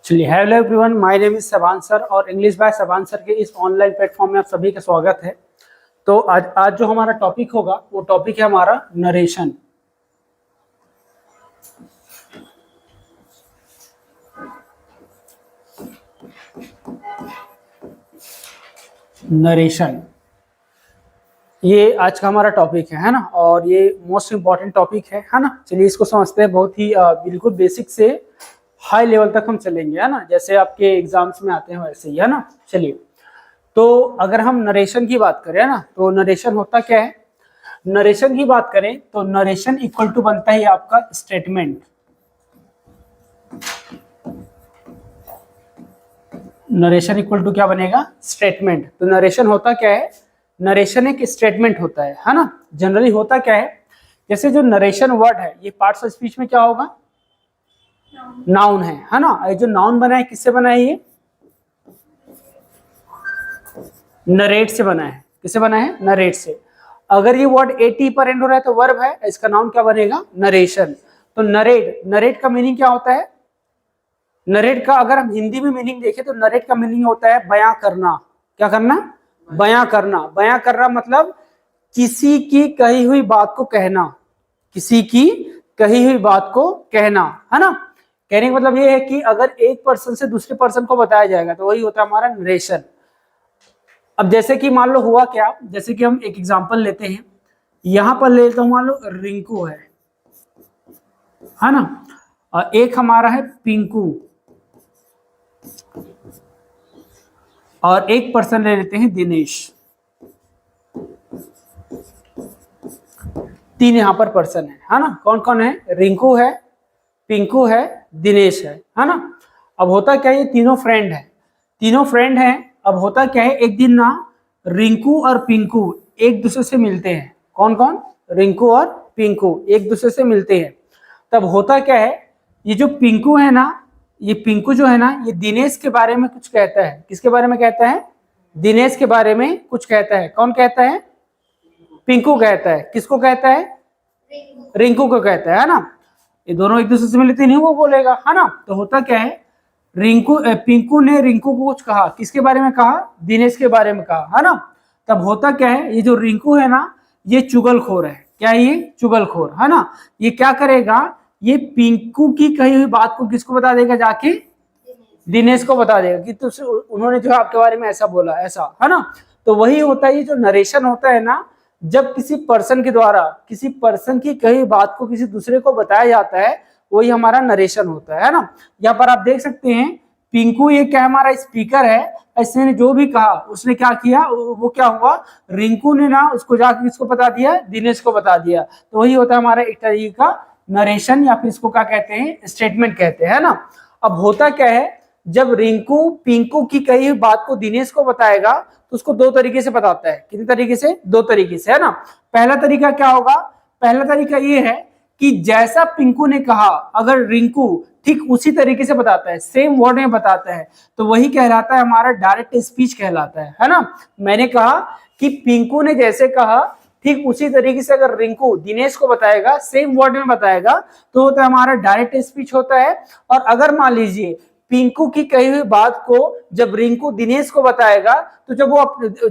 चलिए, hello everyone, my name is Shaban sir और English by Shaban sir के इस ऑनलाइन प्लेटफॉर्म में आप सभी का स्वागत है। तो आज जो हमारा टॉपिक होगा वो टॉपिक है हमारा नरेशन। नरेशन ये आज का हमारा टॉपिक है ना, और ये मोस्ट इम्पॉर्टेंट टॉपिक है ना। चलिए इसको समझते हैं, बहुत ही बिल्कुल बेसिक से हाई लेवल तक हम चलेंगे, है ना, जैसे आपके एग्जाम्स में आते हैं वैसे ही, है ना। चलिए, तो अगर हम नरेशन की बात करें ना, तो नरेशन होता क्या है। नरेशन की बात करें तो नरेशन इक्वल टू बनता है आपका स्टेटमेंट। नरेशन इक्वल टू क्या बनेगा? स्टेटमेंट। तो नरेशन होता क्या है? नरेशन एक स्टेटमेंट होता है ना। जनरली होता क्या है, जैसे जो नरेशन वर्ड है ये पार्ट्स ऑफ स्पीच में क्या होगा? नाउन है ना। ये जो नाउन बना है किससे बना है? ये नरेट से बना है। किससे बना है? नरेट से। अगर ये वर्ड एटी पर एंड हो रहा है तो वर्ब है, इसका नाउन क्या बनेगा? नरेशन। तो नरेट का मीनिंग क्या होता है? नरेट का अगर हम हिंदी में मीनिंग देखें तो नरेट का मीनिंग होता है बयां करना। क्या करना? बयां करना। बयां करना मतलब किसी की कही हुई बात को कहना। किसी की कही हुई बात को कहना, है ना। कहने का मतलब ये है कि अगर एक पर्सन से दूसरे पर्सन को बताया जाएगा तो वही होता है हमारा नरेशन। अब जैसे कि मान लो हुआ क्या, जैसे कि हम एक एग्जांपल लेते हैं, यहां पर ले लेता हूं, मान लो रिंकू है ना, और एक हमारा है पिंकू, और एक पर्सन ले लेते हैं दिनेश। तीन यहां पर पर्सन है ना। कौन कौन है? रिंकू है, पिंकू है, दिनेश है ना। अब होता क्या है, ये तीनों फ्रेंड है। तीनों फ्रेंड हैं। अब होता क्या है, एक दिन ना रिंकू और पिंकू एक दूसरे से मिलते हैं। कौन कौन? रिंकू और पिंकू एक दूसरे से मिलते हैं। तब होता क्या है, ये जो पिंकू है ना, ये पिंकू जो है ना, ये दिनेश के बारे में कुछ कहता है। किसके बारे में कहता है? दिनेश के बारे में कुछ कहता है। कौन कहता है? पिंकू कहता है। किसको कहता है? रिंकू को कहता है ना। ये दोनों एक दूसरे से मिलते नहीं, वो बोलेगा, है ना। तो होता क्या है, पिंकू ने रिंकू को कुछ कहा। किसके बारे में कहा? दिनेश के बारे में कहा, है ना। तब होता क्या है, ये जो रिंकू है ना, ये चुगलखोर है। क्या है ये? चुगलखोर, है ना। ये क्या करेगा, ये पिंकू की कही हुई बात को किसको बता देगा? जाके दिनेश को बता देगा कि तुझसे उन्होंने जो आपके बारे में ऐसा बोला, ऐसा, है ना। तो वही होता है, ये जो नरेशन होता है ना, जब किसी पर्सन के द्वारा किसी पर्सन की कही बात को किसी दूसरे को बताया जाता है, वही हमारा नरेशन होता है ना। यहाँ पर आप देख सकते हैं, पिंकू ये क्या हमारा स्पीकर है, इसने जो भी कहा उसने क्या किया, वो क्या हुआ, रिंकू ने ना उसको जाकर किसको बता दिया? दिनेश को बता दिया। तो वही होता है हमारा एक तरीके का नरेशन, या फिर इसको क्या कहते हैं? स्टेटमेंट कहते हैं ना। अब होता क्या है, जब रिंकू पिंकू की कही हुई बात को दिनेश को बताएगा तो उसको दो तरीके से बताता है। कितने तरीके से? दो तरीके से, है ना। पहला तरीका क्या होगा? पहला तरीका ये है कि जैसा पिंकू ने कहा, अगर रिंकू ठीक उसी तरीके से बताता है, सेम वर्ड में बताता है, तो वही कहलाता है हमारा डायरेक्ट स्पीच कहलाता है ना। मैंने कहा कि पिंकू ने जैसे कहा ठीक उसी तरीके से अगर रिंकू दिनेश को बताएगा, सेम वर्ड में बताएगा, तो होता है हमारा डायरेक्ट स्पीच होता है। और अगर मान लीजिए पिंकू की कही हुई बात को जब रिंकू दिनेश को बताएगा, तो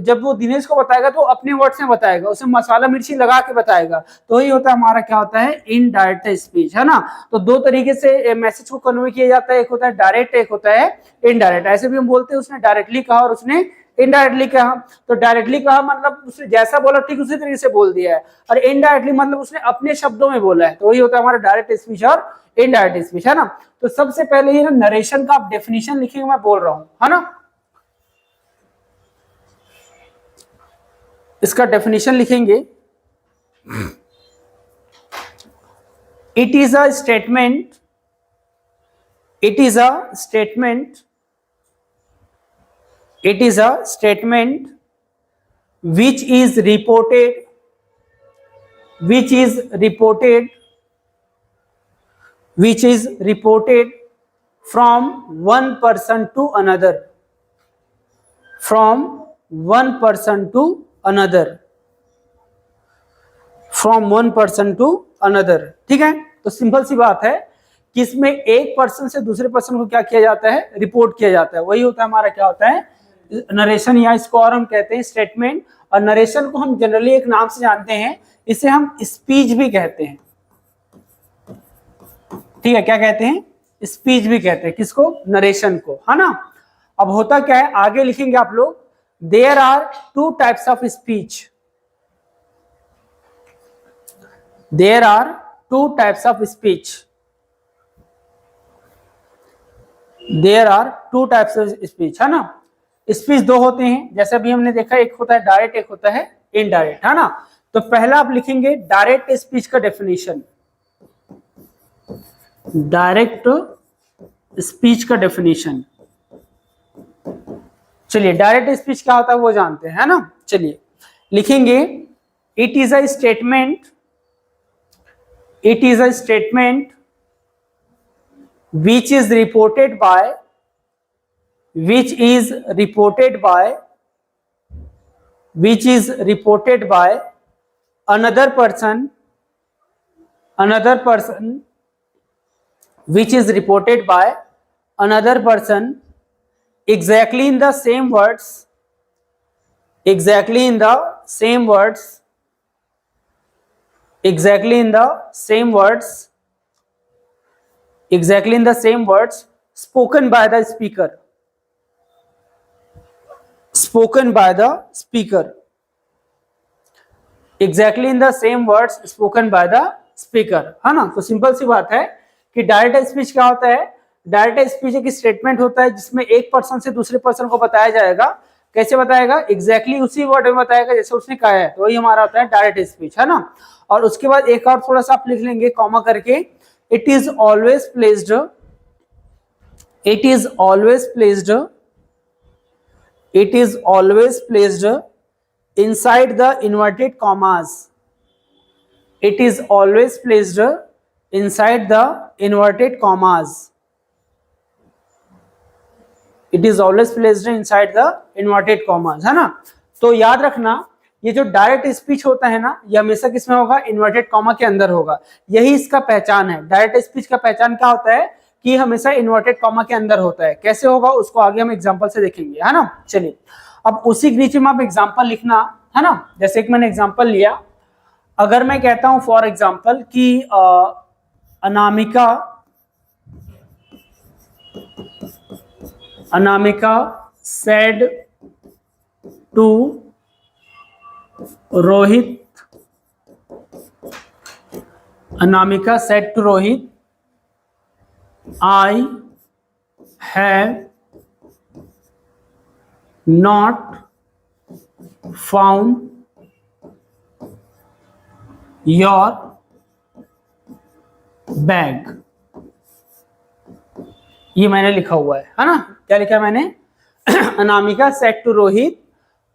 जब वो दिनेश को बताएगा तो अपने वर्ड से बताएगा, उसे मसाला मिर्ची लगा के बताएगा। तो ये होता है हमारा क्या होता है? इनडायरेक्ट स्पीच, है ना। तो दो तरीके से मैसेज को कन्वे किया जाता है, एक होता है डायरेक्ट, एक होता है इनडायरेक्ट। ऐसे भी हम बोलते हैं उसने डायरेक्टली कहा और उसने इनडायरेक्टली कहा। तो डायरेक्टली कहा मतलब उसने जैसा बोला ठीक उसी तरीके से बोल दिया है, और इनडायरेक्टली मतलब उसने अपने शब्दों में बोला है। तो वही होता है हमारा डायरेक्ट स्पीच और इनडायरेक्ट स्पीच, है ना। तो सबसे पहले ये ना नरेशन का आप डेफिनेशन लिखेंगे, मैं बोल रहा हूं, है ना। इसका डेफिनेशन लिखेंगे, it is a statement, it is a statement, it is a statement which is reported, which is reported, which is reported from one person to another, from one person to another, from one person to another। ठीक है, तो simple सी बात है किसमें एक person से दूसरे person को क्या किया जाता है, रिपोर्ट किया जाता है, वही होता है हमारा क्या होता है, नरेशन, या इसको और हम कहते हैं स्टेटमेंट। और नरेशन को हम जनरली एक नाम से जानते हैं, इसे हम स्पीच भी कहते हैं, ठीक है, क्या कहते हैं, स्पीच भी कहते हैं, किसको, नरेशन को, है ना। अब होता क्या है, आगे लिखेंगे आप लोग, there are two types of speech, there are two types of speech, there are two types of speech, है ना। स्पीच दो होते हैं, जैसे अभी हमने देखा, एक होता है डायरेक्ट, एक होता है इनडायरेक्ट, है ना। तो पहला आप लिखेंगे डायरेक्ट स्पीच का डेफिनेशन, डायरेक्ट स्पीच का डेफिनेशन। चलिए डायरेक्ट स्पीच क्या होता है वो जानते हैं, है ना। चलिए लिखेंगे, it is a statement, it is a statement which is reported by, which is reported by, which is reported by another person, another person, which is reported by another person exactly in the same words, exactly in the same words, exactly in the same words, exactly in the same words spoken by the speaker, spoken by the speaker, exactly in the same words spoken by the speaker, है ना। तो simple सी बात है कि direct speech क्या होता है, direct speech एक स्टेटमेंट होता है जिसमें एक पर्सन से दूसरे पर्सन को बताया जाएगा, कैसे बताएगा, एग्जैक्टली उसी वर्ड में बताएगा जैसे उसने कहा है, तो वही हमारा होता है डायरेक्ट स्पीच, है ना। और उसके बाद एक और थोड़ा सा आप लिख लेंगे कॉमा करके, it is always placed, it is always placed, it is always placed inside the inverted commas, it is always placed inside the inverted commas, it is always placed inside the inverted commas, है ना। तो याद रखना, ये जो direct speech होता है ना, ये हमेशा किसमें होगा, इन्वर्टेड कॉमा के अंदर होगा, यही इसका पहचान है। डायरेक्ट स्पीच का पहचान क्या होता है कि हमेशा इन्वर्टेड कॉमा के अंदर होता है। कैसे होगा उसको आगे हम एग्जांपल से देखेंगे, है ना। चलिए अब उसी के नीचे में आप एग्जांपल लिखना, है ना। जैसे कि मैंने एग्जांपल लिया, अगर मैं कहता हूं फॉर एग्जांपल कि Anamika, Anamika said to Rohit, Anamika said to Rohit, I have not found your bag, ये मैंने लिखा हुआ है ना। क्या लिखा है मैंने, Anamika said to Rohit,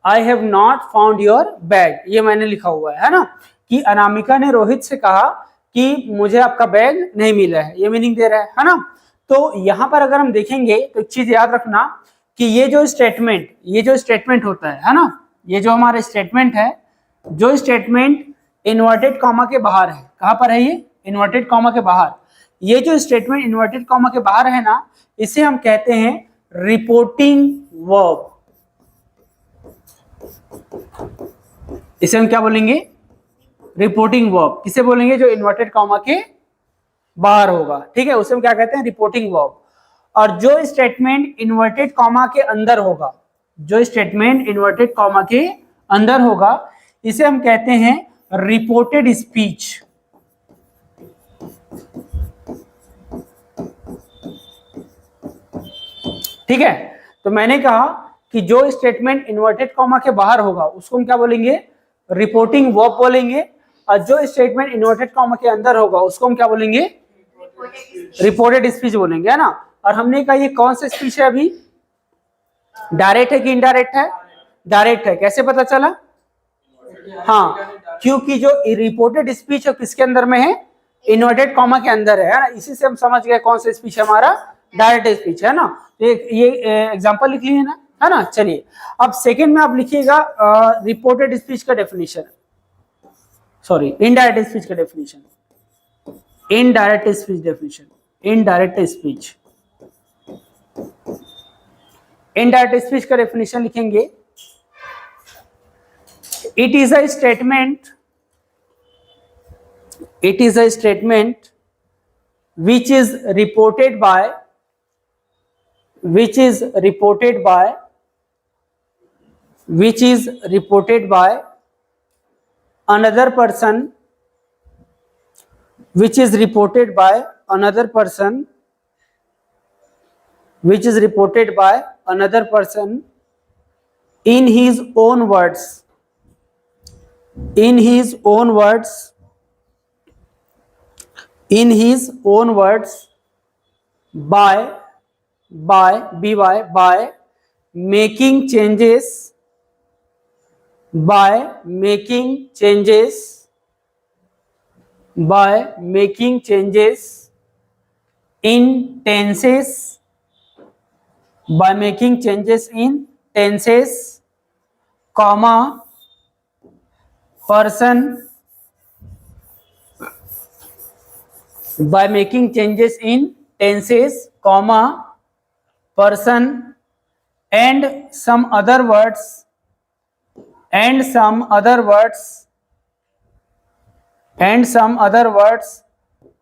I have not found your bag, ये मैंने लिखा हुआ है ना, कि अनामिका ने रोहित से कहा कि मुझे आपका बैग नहीं मिला है, ये मीनिंग दे रहा है ना। तो यहां पर अगर हम देखेंगे तो एक चीज याद रखना कि ये जो स्टेटमेंट होता है ना, ये जो हमारा स्टेटमेंट है, जो स्टेटमेंट इन्वर्टेड कॉमा के बाहर है, कहां पर है ये, इन्वर्टेड कॉमा के बाहर, ये जो स्टेटमेंट इन्वर्टेड कॉमा के बाहर है ना, इसे हम कहते हैं रिपोर्टिंग वर्ब, इसे हम क्या बोलेंगे, रिपोर्टिंग वर्ब। किसे बोलेंगे, जो इन्वर्टेड कॉमा के बाहर होगा, ठीक है, उसे हम क्या कहते हैं, रिपोर्टिंग वर्ब। और जो स्टेटमेंट इन्वर्टेड कॉमा के अंदर होगा, जो स्टेटमेंट इन्वर्टेड कॉमा के अंदर होगा, इसे हम कहते हैं रिपोर्टेड स्पीच, ठीक है। तो मैंने कहा कि जो स्टेटमेंट इन्वर्टेड कॉमा के बाहर होगा उसको हम क्या बोलेंगे, रिपोर्टिंग वर्ब बोलेंगे, और जो स्टेटमेंट इन्वर्टेड कॉमा के अंदर होगा उसको हम क्या बोलेंगे, रिपोर्टेड स्पीच बोलेंगे, है ना। और हमने कहा ये कौन सा स्पीच है, अभी डायरेक्ट है कि इनडायरेक्ट है, डायरेक्ट है। कैसे पता चला, हाँ, क्योंकि जो रिपोर्टेड स्पीच है किसके अंदर में है, इन्वर्टेड कॉमा के अंदर है ना। इसी से हम समझ गए कौन सा स्पीच है हमारा, डायरेक्ट स्पीच, है ना। ये एग्जांपल लिख लिए ना, है ना। चलिए अब सेकंड में आप लिखिएगा रिपोर्टेड स्पीच का डेफिनेशन, सॉरी इनडायरेक्ट स्पीच का definition, indirect speech definition, indirect speech. Indirect speech का डेफिनेशन लिखेंगे, it is a statement, it is a statement which is reported by another person, which is reported by another person in his own words, by making changes in tenses, comma, person, by making changes in tenses, comma, person, and some other words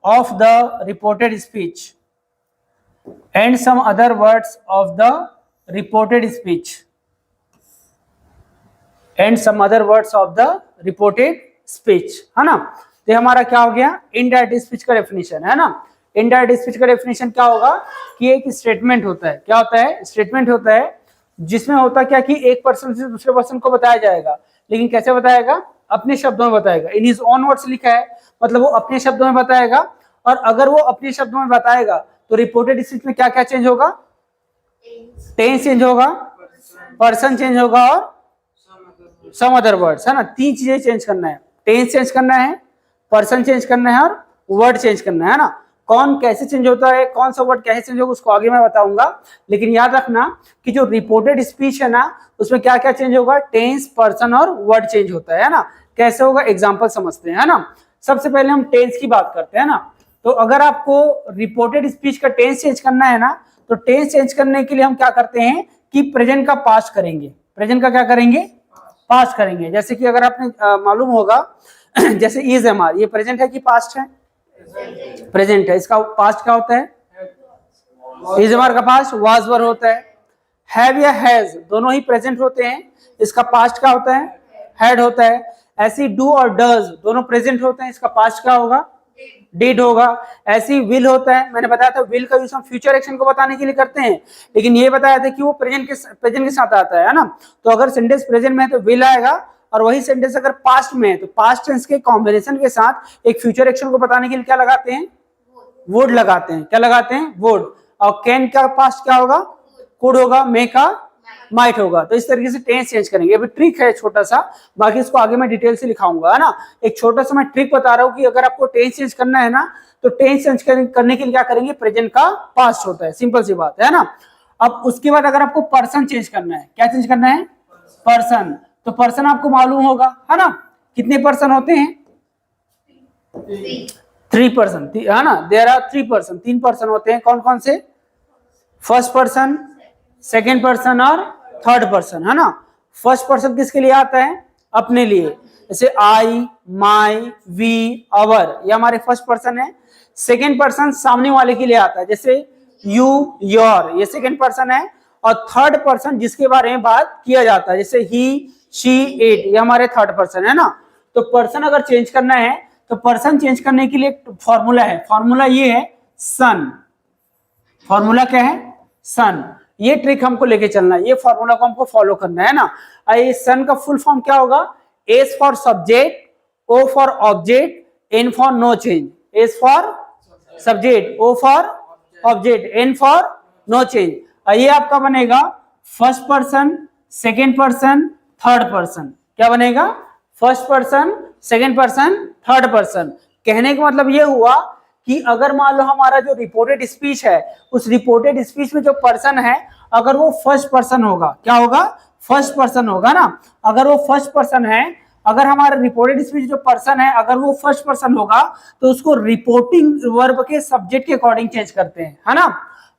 of the reported speech, है ना। तो हमारा क्या हो गया, indirect speech का definition, है ना। इनडायरेक्ट स्पीच का डेफिनेशन क्या होगा कि एक स्टेटमेंट होता है, क्या होता है, स्टेटमेंट होता है जिसमें होता क्या कि एक पर्सन से दूसरे पर्सन को बताया जाएगा, लेकिन कैसे बताएगा, अपने शब्दों में बताएगा। इन हिज ओन वर्ड्स लिखा है, मतलब वो अपने शब्दों में बताएगा। और अगर वो अपने शब्दों में बताएगा तो रिपोर्टेड स्पीच में क्या क्या चेंज होगा, टेंस चेंज होगा, पर्सन चेंज होगा और सम अदर वर्ड्स, है ना। तीन चीजें चेंज करना है, टेंस चेंज करना है, पर्सन चेंज करना है और वर्ड चेंज करना है ना। कौन कैसे चेंज होता है, कौन सा वर्ड कैसे चेंज होगा, उसको आगे मैं बताऊंगा। लेकिन याद रखना कि जो रिपोर्टेड स्पीच है ना, उसमें क्या क्या चेंज होगा, टेंस, पर्सन और वर्ड चेंज होता है ना। कैसे होगा, एग्जांपल समझते हैं, है ना। सबसे पहले हम टेंस की बात करते हैं ना। तो अगर आपको रिपोर्टेड स्पीच का टेंस चेंज करना है ना, तो टेंस चेंज करने के लिए हम क्या करते हैं कि प्रेजेंट का पास्ट करेंगे, प्रेजेंट का क्या करेंगे, पास्ट करेंगे। जैसे कि अगर आपने मालूम होगा जैसे इज एम आर, ये प्रेजेंट है कि पास्ट है, प्रेजेंट है। इसका पास्ट क्या होता है, इज एम आर का पास्ट वाज वर होता है। हैव या हैज दोनों ही प्रेजेंट होते हैं, इसका पास्ट क्या होता है, हैड होता है। ऐसी डू और डज दोनों प्रेजेंट होते हैं, इसका पास्ट क्या होगा, डिड होगा। ऐसी विल होता है, मैंने बताया था विल का यूज हम फ्यूचर एक्शन को बताने के लिए करते हैं, लेकिन ये बताया था कि वो प्रेजेंट के साथ आता है ना। तो अगर सेंटेंस प्रेजेंट में है तो विल आएगा, और वही सेंटेंस अगर पास्ट में है तो पास्ट टेंस के कॉम्बिनेशन के साथ एक फ्यूचर एक्शन को बताने के लिए क्या लगाते हैं, वुड लगाते हैं। क्या लगाते हैं, वुड। और कैन का पास्ट क्या होगा, कुड होगा। मे का माइट होगा। तो इस तरीके से टेंस चेंज करेंगे। अभी ट्रिक है छोटा सा, बाकी इसको आगे मैं डिटेल से लिखाऊंगा, है ना। एक छोटा सा मैं ट्रिक बता रहा हूँ कि अगर आपको टेंस चेंज करना है ना, तो टेंस चेंज करने के लिए क्या करेंगे, प्रेजेंट का पास्ट होता है, सिंपल सी बात है ना। अब उसके बाद अगर आपको पर्सन चेंज करना है, क्या चेंज करना है, पर्सन। तो पर्सन आपको मालूम होगा, है ना, कितने पर्सन होते हैं, 3 पर्सन, है ना। देयर आर 3 पर्सन, 3 पर्सन होते हैं। कौन कौन से, फर्स्ट पर्सन, सेकेंड पर्सन और थर्ड पर्सन, है ना। फर्स्ट पर्सन किसके लिए आता है, अपने लिए, जैसे आई, माई, वी, अवर, ये हमारे फर्स्ट पर्सन है। सेकेंड पर्सन सामने वाले के लिए आता है, जैसे यू, योर, ये सेकेंड पर्सन है। और थर्ड पर्सन जिसके बारे में बात किया जाता है, जैसे ही, शी, इट, ये हमारे थर्ड पर्सन है ना। तो पर्सन अगर चेंज करना है तो पर्सन चेंज करने के लिए फॉर्मूला है, फॉर्मूला ये है सन। फॉर्मूला क्या है, सन। ये ट्रिक हमको लेके चलना है, ये फॉर्मूला को हमको फॉलो करना है ना। ये सन का फुल फॉर्म क्या होगा, S for subject, O for object, N for no change. S for subject, O for object, N for no change. ये आपका बनेगा first person, second person, third person. क्या बनेगा, first person, second person, third person. कहने का मतलब ये हुआ कि अगर मान लो हमारा जो रिपोर्टेड स्पीच है, उस रिपोर्टेड स्पीच में जो पर्सन है अगर वो फर्स्ट पर्सन होगा, क्या होगा, फर्स्ट पर्सन होगा ना। अगर वो फर्स्ट पर्सन है अगर हमारा रिपोर्टेड स्पीच जो पर्सन है अगर वो फर्स्ट पर्सन होगा तो उसको रिपोर्टिंग वर्ब के सब्जेक्ट के अकॉर्डिंग चेंज करते हैं, है ना।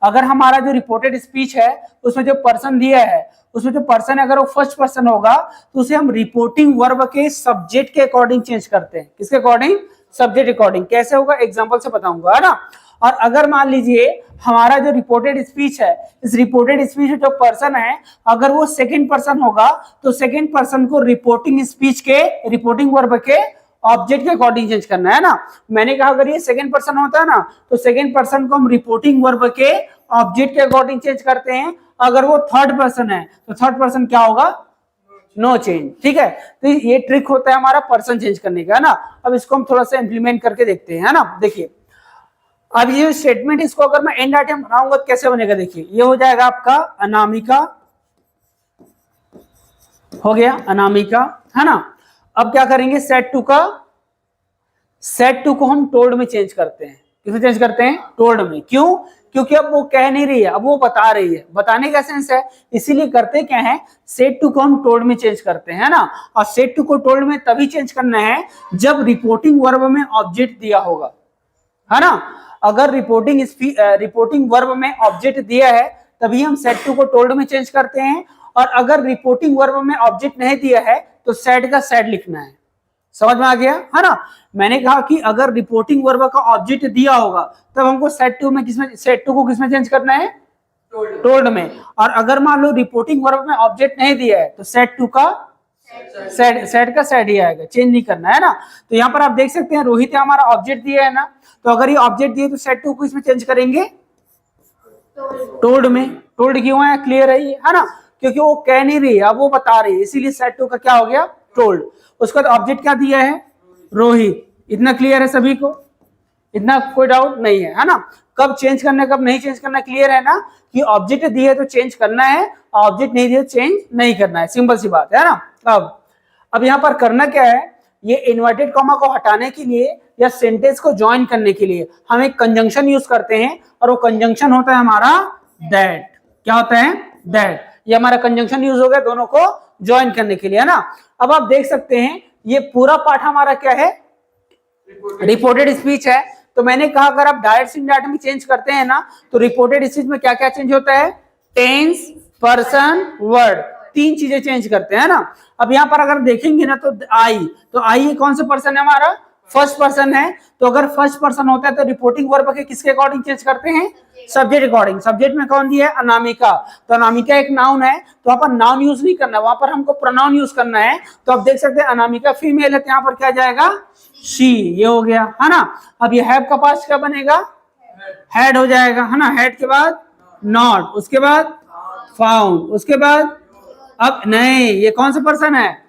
अगर हमारा जो रिपोर्टेड स्पीच है उसमें जो पर्सन दिया है उसमें जो पर्सन है अगर वो फर्स्ट पर्सन होगा तो उसे हम रिपोर्टिंग वर्ब के सब्जेक्ट के अकॉर्डिंग चेंज करते हैं। किसके अकॉर्डिंग? Subject according. कैसे होगा एग्जांपल से बताऊंगा, है ना। और अगर मान लीजिए हमारा जो रिपोर्टेड स्पीच है इस रिपोर्टेड स्पीच में जो पर्सन है अगर वो सेकंड पर्सन होगा तो सेकंड पर्सन को रिपोर्टिंग स्पीच के रिपोर्टिंग वर्ब के ऑब्जेक्ट के अकॉर्डिंग चेंज करना है ना। मैंने कहा अगर ये सेकंड पर्सन होता है ना तो सेकंड पर्सन को हम रिपोर्टिंग वर्ब के ऑब्जेक्ट के अकॉर्डिंग चेंज करते हैं। अगर वो थर्ड पर्सन है तो थर्ड पर्सन क्या होगा? No change. ठीक है, तो ये ट्रिक होता है हमारा पर्सन चेंज करने का, है ना। अब इसको हम थोड़ा सा इंप्लीमेंट करके देखते हैं, है ना। देखिए अब ये स्टेटमेंट इसको अगर मैं एंड आइटम बनाऊंगा तो कैसे बनेगा? देखिए ये हो जाएगा आपका अनामिका, हो गया अनामिका, है ना। अब क्या करेंगे? सेट टू को हम टोल्ड में चेंज करते हैं। किसमें चेंज करते हैं? टोल्ड में। क्यों? क्योंकि अब वो कह नहीं रही है, अब वो बता रही है, बताने का सेंस है, इसीलिए करते क्या है सेट टू को हम टोल्ड में चेंज करते हैं, ना। और सेट टू को टोल्ड में तभी चेंज करना है जब रिपोर्टिंग वर्ब में ऑब्जेक्ट दिया होगा, है ना। अगर रिपोर्टिंग वर्ब में ऑब्जेक्ट दिया है तभी हम सेट टू को टोल्ड में चेंज करते हैं। और अगर रिपोर्टिंग वर्ब में ऑब्जेक्ट नहीं दिया है तो सेट का सेट लिखना है। समझ में आ गया, है ना। मैंने कहा कि अगर रिपोर्टिंग वर्ब का ऑब्जेक्ट दिया होगा तब हमको सेट टू को किसमें चेंज करना है? टोल्ड में। और अगर मान लो रिपोर्टिंग वर्ब में ऑब्जेक्ट नहीं दिया है तो सेट टू का सेट का सेट ही आएगा, चेंज नहीं करना है ना। तो यहाँ पर आप देख सकते हैं रोहित हमारा ऑब्जेक्ट दिया है ना, तो अगर ये ऑब्जेक्ट दिए तो सेट टू को इसमें चेंज करेंगे टोल्ड में। टोल्ड क्यों है? क्लियर है ये, है ना। क्योंकि वो कह नहीं रही है, अब वो बता रही है, इसीलिए सेट टू का क्या हो गया? टोल्ड। उसका तो ऑब्जेक्ट क्या दिया है? रोहित। इतना क्लियर है सभी को? इतना कोई डाउट नहीं है, है ना। कब चेंज करना है कब नहीं चेंज करना क्लियर है ना, कि ऑब्जेक्ट दिया है तो चेंज करना है, ऑब्जेक्ट नहीं दिया तो चेंज नहीं करना है, सिंपल सी बात है ना। अब यहाँ पर करना क्या है, ये इन्वर्टेड कॉमा को हटाने के लिए या सेंटेंस को ज्वाइन करने के लिए हम एक कंजंक्शन यूज करते हैं और वो कंजंक्शन होता है हमारा दैट। क्या होता है? दैट। ये हमारा कंजंक्शन यूज हो गया दोनों को ज्वाइन करने के लिए, है ना। अब आप देख सकते हैं ये पूरा पार्ट हमारा क्या है? रिपोर्टेड स्पीच है। तो मैंने कहा अगर आप डायरेक्ट इनडायरेक्ट में चेंज करते हैं ना तो रिपोर्टेड स्पीच में क्या क्या चेंज होता है? टेंस, पर्सन, वर्ड, तीन चीजें चेंज करते हैं ना। अब यहाँ पर अगर देखेंगे ना तो आई कौन सा पर्सन है? हमारा फर्स्ट पर्सन है। तो अगर फर्स्ट पर्सन होता है तो रिपोर्टिंग वर्ब के किसके अकॉर्डिंग चेंज करते हैं? Subject according. सब्जेक्ट में कौन दिया है? अनामिका। तो अनामिका एक नाउन है तो वहां पर नाउन यूज नहीं करना, वहां पर हमको प्रोनाउन यूज करना है। तो आप देख सकते हैं अनामिका फीमेल है तो यहाँ पर क्या जाएगा? शी। ये हो गया, है ना। अब ये हैव का पास्ट क्या बनेगा? हैड हो जाएगा, है ना। हैड के बाद नॉट, उसके बाद फाउंड, उसके बाद अब नहीं, ये कौन सा पर्सन है?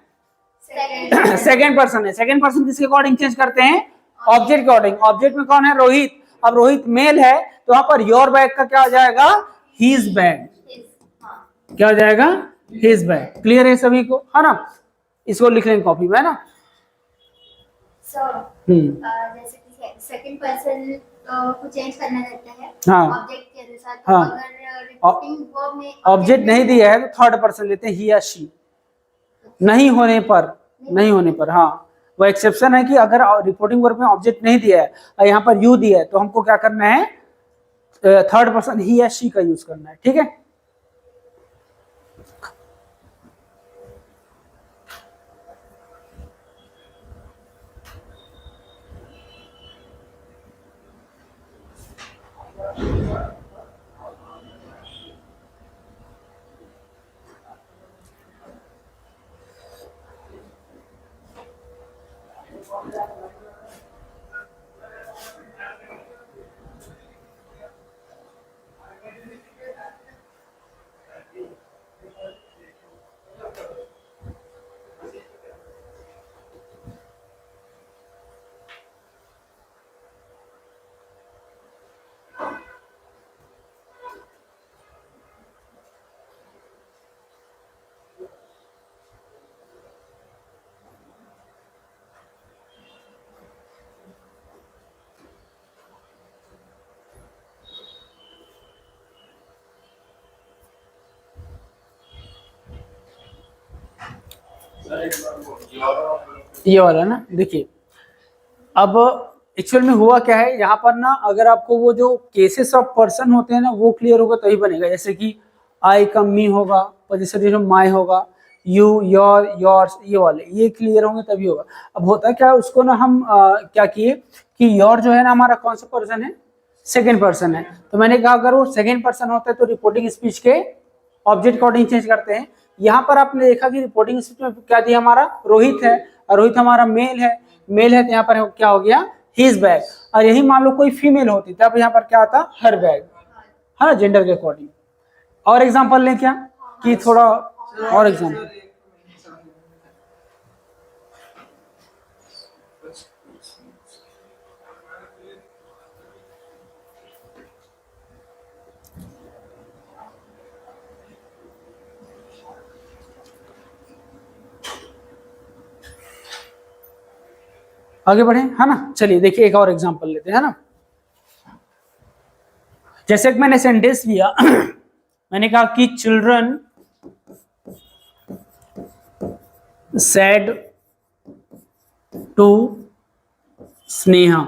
सेकेंड पर्सन है। सेकेंड पर्सन किसके अकॉर्डिंग चेंज करते हैं? ऑब्जेक्ट के अकॉर्डिंग। ऑब्जेक्ट में कौन है? रोहित। अब रोहित मेल है तो वहां पर योर बैग का क्या हो जाएगा? His bag. क्या हो जाएगा? His bag. क्लियर है सभी को, है ना। इसको लिख लेंगे कॉपी में, है ना। जैसे कि सेकंड पर्सन को चेंज करना रहता है हाँ, ऑब्जेक्ट के अनुसार। तो हाँ, अगर रिपोर्टिंग वर्ब में ऑब्जेक्ट नहीं दिया है तो थर्ड पर्सन लेते हैं ही या शी। नहीं होने पर हाँ, वो एक्सेप्शन है कि अगर रिपोर्टिंग वर्ब में ऑब्जेक्ट नहीं दिया है और यहाँ पर यू दिया है तो हमको क्या करना है? थर्ड पर्सन ही या शी का यूज करना है। ठीक है। सर एक बार ये वाला ना, देखिए अब एक्चुअल में हुआ क्या है यहाँ पर ना, अगर आपको वो जो केसेस ऑफ पर्सन होते हैं ना वो क्लियर होगा तभी बनेगा। जैसे कि आई का मी होगा, पोजेसिव माई होगा, यू, योर, योर्स, ये वाले ये क्लियर होंगे तभी होगा। अब होता क्या है उसको ना हम क्या किए कि योर जो है ना हमारा कौन सा पर्सन है, सेकेंड पर्सन है। तो मैंने कहा अगर वो सेकेंड पर्सन होता है तो रिपोर्टिंग स्पीच के ऑब्जेक्ट कोडिंग चेंज करते हैं। यहाँ पर आपने देखा कि रिपोर्टिंग स्पीच में क्या दिया, हमारा रोहित है, और रोहित हमारा मेल है, मेल है तो यहाँ पर क्या हो गया, हिज बैग। और यही मान लो कोई फीमेल होती तब यहाँ पर क्या आता, हर बैग, है ना, जेंडर के अकॉर्डिंग। और एग्जांपल लें क्या, कि थोड़ा और एग्जांपल। आगे बढ़े, है ना। चलिए देखिए एक और एग्जांपल लेते हैं ना। जैसे कि मैंने सेंटेंस लिया मैंने कहा कि children said to Sneha,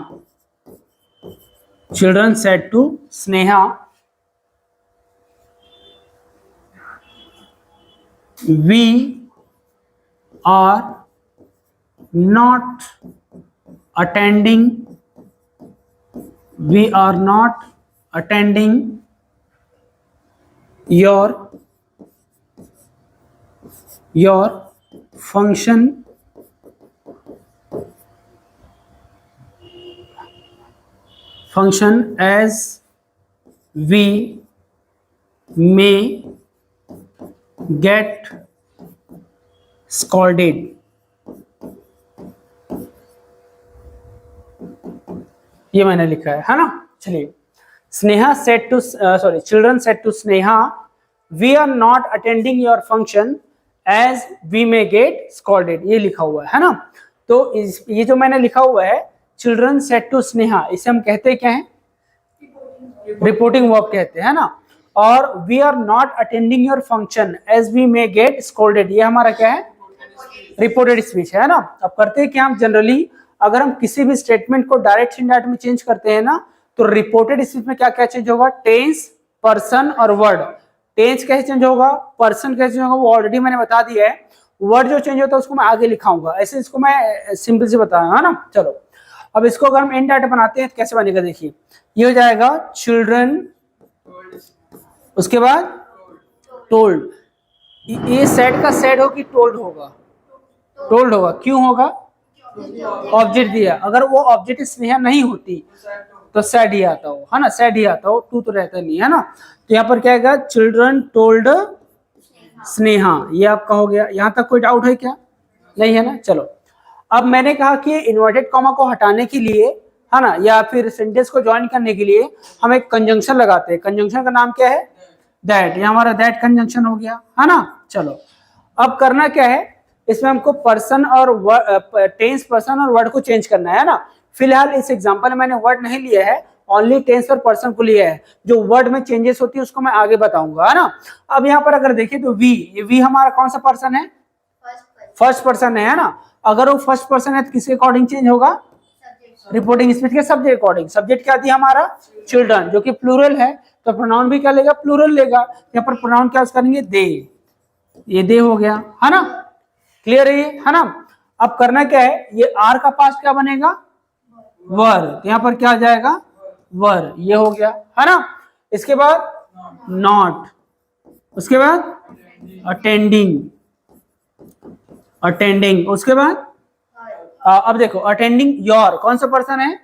children said to Sneha we are not attending, we are not attending your function as we may get scolded। ये मैंने लिखा है ना। चलिए, Sneha said to children said to Sneha we are not attending your function as we may get scolded, ये लिखा हुआ है ना। तो ये जो मैंने लिखा हुआ है चिल्ड्रन सेड टू स्नेहा, इसे हम कहते क्या है, रिपोर्टिंग वर्ब कहते हैं ना। और we are not attending your function as we may get scolded, ये हमारा क्या है, रिपोर्टेड स्पीच है ना। अब करते हैं क्या, हम जनरली अगर हम किसी भी स्टेटमेंट को डायरेक्ट इनडायरेक्ट में चेंज करते हैं ना, तो रिपोर्टेड स्पीच में क्या क्या चेंज होगा, टेंस, पर्सन और वर्ड। टेंस कैसे चेंज होगा, पर्सन कैसे चेंज होगा, वो ऑलरेडी मैंने बता दिया है। वर्ड जो चेंज होता है उसको मैं आगे लिखाऊंगा, ऐसे इसको मैं सिंपल से बताया है ना। चलो अब इसको अगर हम इनडायरेक्ट बनाते हैं तो कैसे बनेगा, देखिए ये हो जाएगा चिल्ड्रन, उसके बाद टोल्ड। ये सेड का सेड हो कि टोल्ड होगा, टोल्ड होगा, क्यों होगा, ऑब्जेक्ट दिया। अगर वो ऑब्जेक्ट स्नेहा नहीं होती तो सैड ही आता हो, है ना, सैड ही आता हो, टू तो रहता नहीं है ना। तो यहाँ पर क्या आएगा, चिल्ड्रन टोल्ड स्नेहा, ये आपका हो गया। यहाँ तक कोई डाउट है क्या, नहीं है ना। चलो अब मैंने कहा कि इन्वर्टेड कॉमा को हटाने के लिए, है ना, या फिर सेंटेंस को ज्वाइन करने के लिए हम एक कंजंक्शन लगाते हैं। कंजंक्शन का नाम क्या है, दैट। ये हमारा दैट कंजंक्शन हो गया, है ना। चलो अब करना क्या है, इसमें हमको पर्सन और टेंस, पर्सन और वर्ड को चेंज करना है ना। फिलहाल इस एग्जांपल में मैंने वर्ड नहीं लिया है, ओनली टेंस और पर्सन को लिया है। जो वर्ड में चेंजेस होती है उसको मैं आगे बताऊंगा, है ना। अब यहाँ पर अगर देखें तो वी, ये वी हमारा कौन सा पर्सन है, फर्स्ट पर्सन है ना। अगर वो फर्स्ट पर्सन है तो किसके अकॉर्डिंग चेंज होगा, रिपोर्टिंग स्पीच के सब्जेक्ट अकॉर्डिंग। सब्जेक्ट क्या दिया हमारा, चिल्ड्रन, जो कि प्लूरल है, तो प्रोनाउन भी क्या लेगा, प्लूरल लेगा। यहाँ पर प्रोनाउन क्या करेंगे, दे, ये दे हो गया, है ना। क्लियर है ना। अब करना क्या है, ये आर का पास्ट क्या बनेगा, वर, तो यहाँ पर क्या आ जाएगा, वर, ये हो गया, है ना। इसके बाद नॉट, उसके बाद अटेंडिंग, अटेंडिंग, उसके बाद अब देखो अटेंडिंग योर, कौन सा पर्सन है,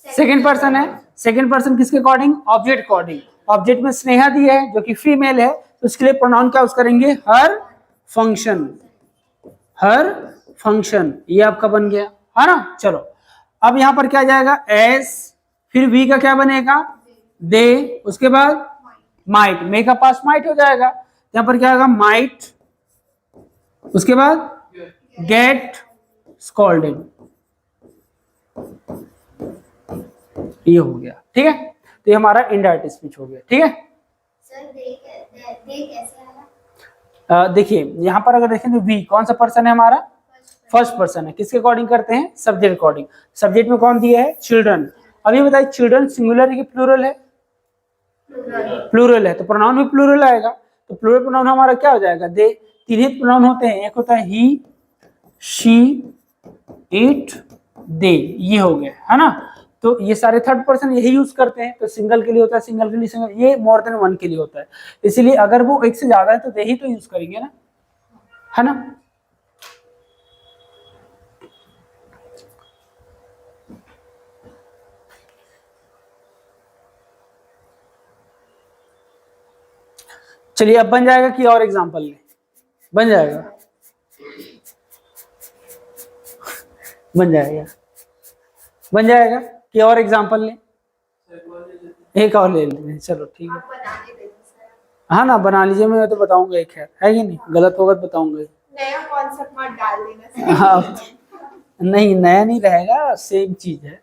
सेकंड पर्सन है। सेकंड पर्सन किसके अकॉर्डिंग, ऑब्जेक्ट अकॉर्डिंग। ऑब्जेक्ट में स्नेहा दी है जो कि फीमेल है, तो उसके लिए प्रोनाउन क्या यूज करेंगे, हर फंक्शन, हर फंक्शन, ये आपका बन गया, है ना। चलो अब यहां पर क्या जाएगा, एस, फिर वी का क्या बनेगा, दे, उसके बाद माइट, मे का पास माइट हो जाएगा, यहां पर क्या होगा, माइट, उसके बाद गेट स्कॉल्डेड, ये हो गया, ठीक है। तो ये हमारा इनडायरेक्ट स्पीच हो गया, ठीक है। सर दे कैसे आया, देखिए यहाँ पर अगर देखें तो वी कौन सा पर्सन है हमारा, फर्स्ट पर्सन है, किसके अकॉर्डिंग करते हैं, सब्जेक्ट अकॉर्डिंग। सब्जेक्ट में कौन दिया है, चिल्ड्रन। अब ये बताइए चिल्ड्रन सिंगुलर है कि प्लूरल है, प्लूरल है, तो प्रोनाउन भी प्लूरल आएगा। तो प्लूरल प्रोनाउन हमारा क्या हो जाएगा, दे। तीन ही प्रोनाउन होते हैं, एक होता है ही, शी, इट, दे, ये हो गया है ना। तो ये सारे थर्ड पर्सन यही यूज करते हैं। तो सिंगल के लिए होता है, सिंगल के लिए सिंगल, ये मोर देन वन के लिए होता है। इसीलिए अगर वो एक से ज्यादा है तो दे ही तो यूज करेंगे ना, है ना। चलिए अब बन जाएगा कि और एग्जांपल ले, बन जाएगा, बन जाएगा, बन जाएगा कि और एग्जांपल ले, एक और ले लेते हैं, चलो ठीक है। आप बनाने देते सर, हाँ ना, बना लीजिए, मैं तो बताऊंगा एक है कि नहीं, गलत होगा तो बताऊंगा। नया कॉन्सेप्ट मत डाल देना सर। हाँ, नहीं नया नहीं रहेगा, सेम चीज है।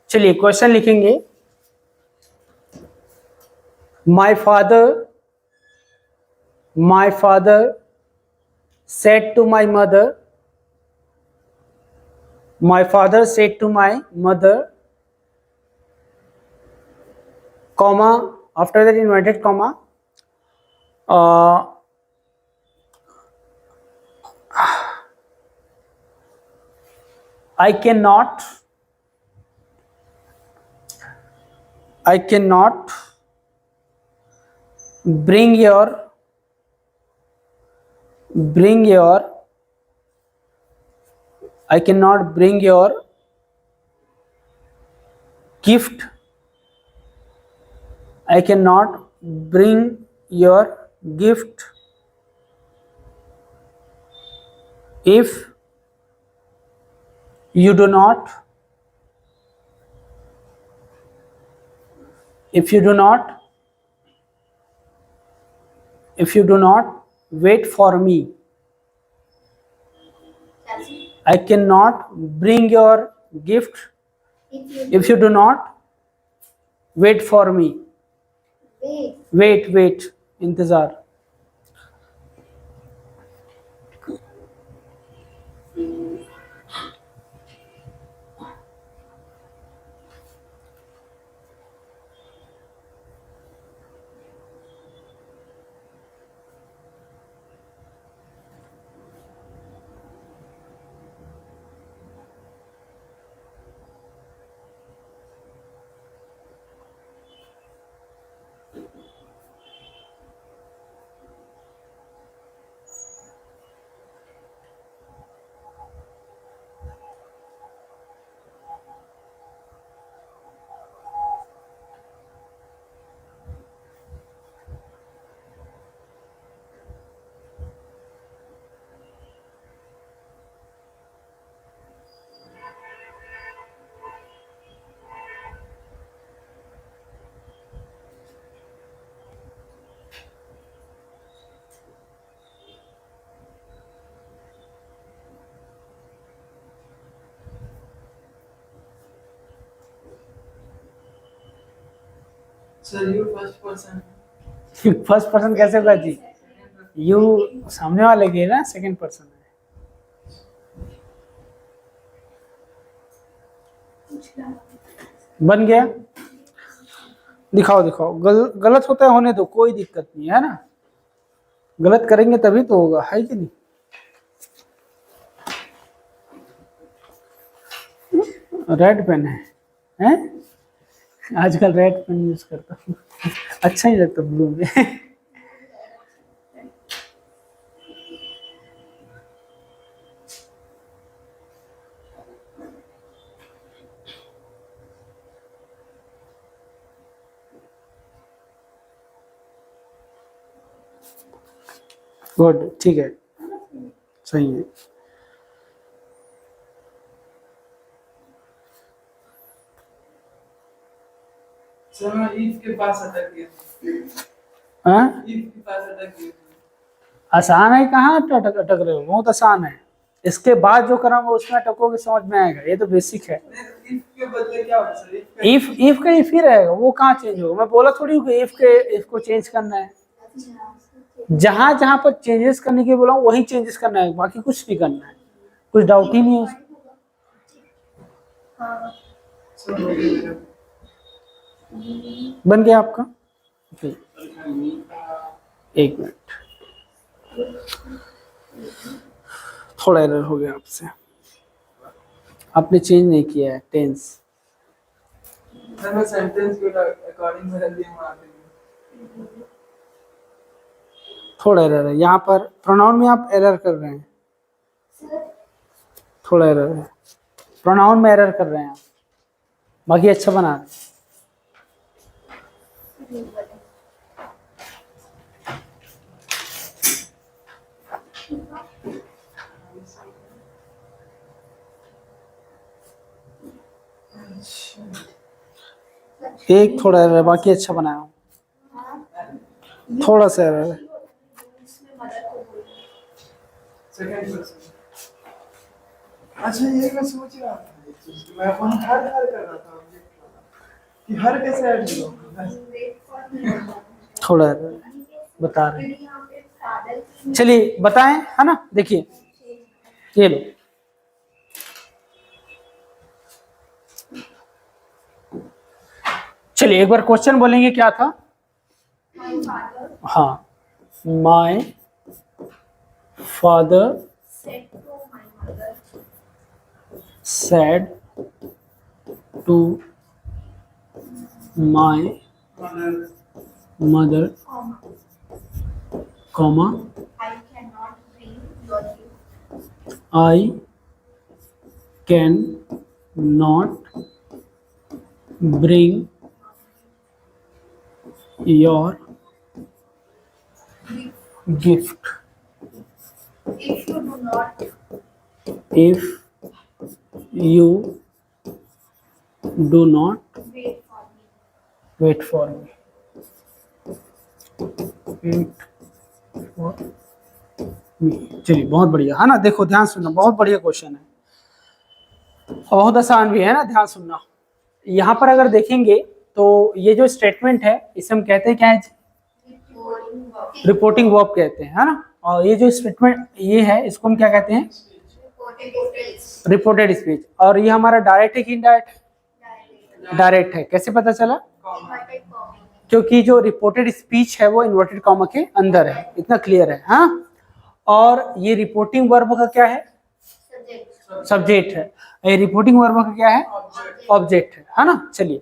चलिए क्वेश्चन लिखेंगे, my father said to my mother, my father said to my mother, comma, after that inverted comma, I cannot bring your I cannot bring your gift. I cannot bring your gift if you do not wait for me. I cannot bring your gift if you do not wait for me. Wait, इंतजार। Sir you first person, first person कैसे होगा जी, you सामने वाले के ना second person है। बन गया, दिखाओ। गलत होता है होने दो, कोई दिक्कत नहीं है ना, गलत करेंगे तभी तो होगा, है कि नहीं। रेड पेन है? आजकल रेड पेन यूज करता हूँ, अच्छा नहीं लगता ब्लू में। गुड, ठीक है, सही है। सर मैं ईफ के पास अटक गया, हाँ? ईफ के पास अटक गया। आसान है, कहाँ अटक रहे हो, बहुत आसान है। इसके बाद जो करा वो उसमें अटकोगे, समझ में आएगा, ये तो बेसिक है। ईफ के बदले क्या होगा सर, इफ का इफ ही रहेगा, वो कहाँ चेंज होगा। मैं बोला थोड़ी हूँ कि इफ को चेंज करना है, जहां जहां पर चेंजेस करने के बोला वही चेंजेस करना है, बाकी कुछ नहीं करना है। कुछ डाउट ही नहीं है उसमें। हाँ सर हो गया मेरा। बन गया आपका? ओके, एक मिनट, थोड़ा एरर हो गया आपसे, आपने चेंज नहीं किया है टेंस। सर मैं सेंटेंस के अकॉर्डिंग मेरा दिया मार देंगे। थोड़ा एरर है यहाँ पर, प्रोनाउन में आप एरर कर रहे हैं, सर थोड़ा एरर है, प्रोनाउन में एरर कर रहे हैं आप, बाकी अच्छा बना रहे हैं। एक थोड़ा एरर है, बाकी अच्छा बनाया हूँ, थोड़ा सा एरर है। Second person. अच्छा ये मैं सोच रहा था एक चीज़, मैं अपन हर कर रहा था ऑब्जेक्ट वाला कि हर कैसे ऐड करूँ। थोड़ा एरर है, बता रहे हैं। चलिए बताएं, है ना, देखिए ये लो, चलिए एक बार क्वेश्चन बोलेंगे क्या था? हाँ, my father said to my mother, comma, I can not bring your gift if you do not if you do not wait for me. wait for me। चलिए बहुत बढ़िया, है ना, देखो ध्यान सुनना, बहुत बढ़िया क्वेश्चन है और बहुत आसान भी है ना, ध्यान सुनना। यहाँ पर अगर देखेंगे तो ये जो स्टेटमेंट है इसे हम कहते हैं क्या है? रिपोर्टिंग वर्ब कहते हैं, है ना। और ये जो स्टेटमेंट ये है इसको हम क्या कहते हैं? Reported speech. और ये हमारा डायरेक्ट है कि इनडायरेक्ट है? डायरेक्ट है। कैसे पता चला? क्योंकि जो रिपोर्टेड स्पीच है वो इन्वर्टेड कॉमा के अंदर है, इतना क्लियर है, हाँ। और ये रिपोर्टिंग वर्ब का क्या है? सब्जेक्ट है। ये रिपोर्टिंग वर्ब का क्या है? ऑब्जेक्ट है ना। चलिए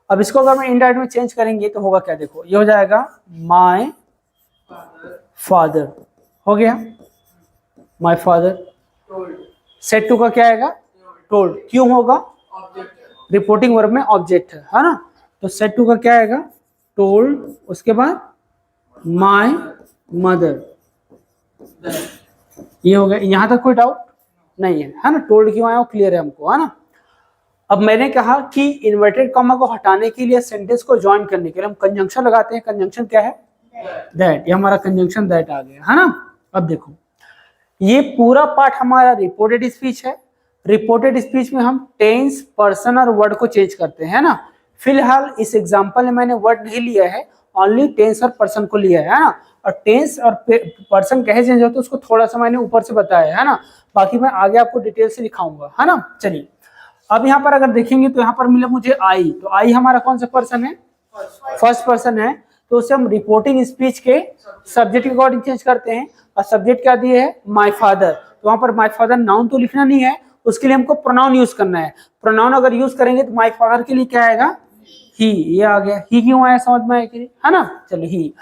अब इसको अगर मैं इनडायरेक्ट में चेंज करेंगे तो होगा क्या, देखो ये हो जाएगा माय फादर, हो गया माय फादर। सेड टू का क्या आएगा? टोल्ड। क्यों होगा? रिपोर्टिंग वर्ब में ऑब्जेक्ट है ना। तो सेड टू का क्या आएगा? टोल्ड। उसके बाद माय मदर, ये हो गया। यहां तक कोई डाउट नहीं है ना। टोल्ड क्यों आया वो क्लियर है हमको, है ना। अब मैंने कहा कि इन्वर्टेड कॉमा को हटाने के लिए सेंटेंस को ज्वाइन करने के लिए हम कंजंक्शन लगाते हैं। कंजंक्शन क्या है? दैट। ये हमारा कंजंक्शन दैट आ गया, है ना। अब देखो ये पूरा पार्ट हमारा रिपोर्टेड स्पीच है। रिपोर्टेड स्पीच में हम टेंस, पर्सन और वर्ड को चेंज करते हैं ना। फिलहाल इस एग्जांपल में मैंने वर्ड नहीं लिया है, ओनली टेंस और पर्सन को लिया है ना। और टेंस और पर्सन कैसे चेंज होता है उसको थोड़ा सा मैंने ऊपर से बताया है ना। बाकी मैं आगे आपको डिटेल से दिखाऊंगा, है ना। चलिए अब यहाँ पर अगर देखेंगे तो यहाँ पर मिला मुझे आई। तो आई हमारा कौन सा पर्सन है? फर्स्ट पर्सन है। तो उसे हम रिपोर्टिंग स्पीच के सब्जेक्ट के अकॉर्डिंग चेंज करते हैं। और सब्जेक्ट क्या दिए है? My father. तो वहां पर माय फादर नाउन तो लिखना नहीं है, उसके लिए हमको प्रोनाउन यूज करना है। प्रोनाउन अगर यूज करेंगे तो माय फादर के लिए क्या आएगा? ही। ये आ गया। ही क्यों आया समझ में आया, है ना। चलिए ही।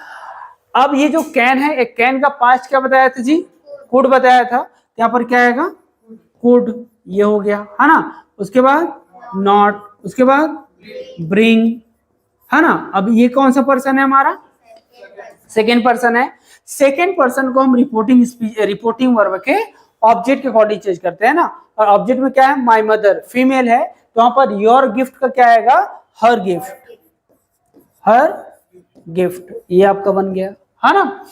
अब ये जो कैन है, एक कैन का पास्ट क्या बताया था जी? कुड बताया था। यहाँ पर क्या आएगा? कुड। ये हो गया, है ना। उसके बाद नॉट, उसके बाद ब्रिंग, है ना। अब ये कौन सा पर्सन है हमारा? सेकेंड पर्सन है। सेकेंड पर्सन को हम रिपोर्टिंग वर्ब के ऑब्जेक्ट के अकॉर्डिंग चेंज करते हैं ना। और ऑब्जेक्ट में क्या है? My mother. फीमेल है तो वहां पर योर गिफ्ट का क्या आएगा? हर गिफ्ट। हर गिफ्ट। ये आपका बन गया, है ना।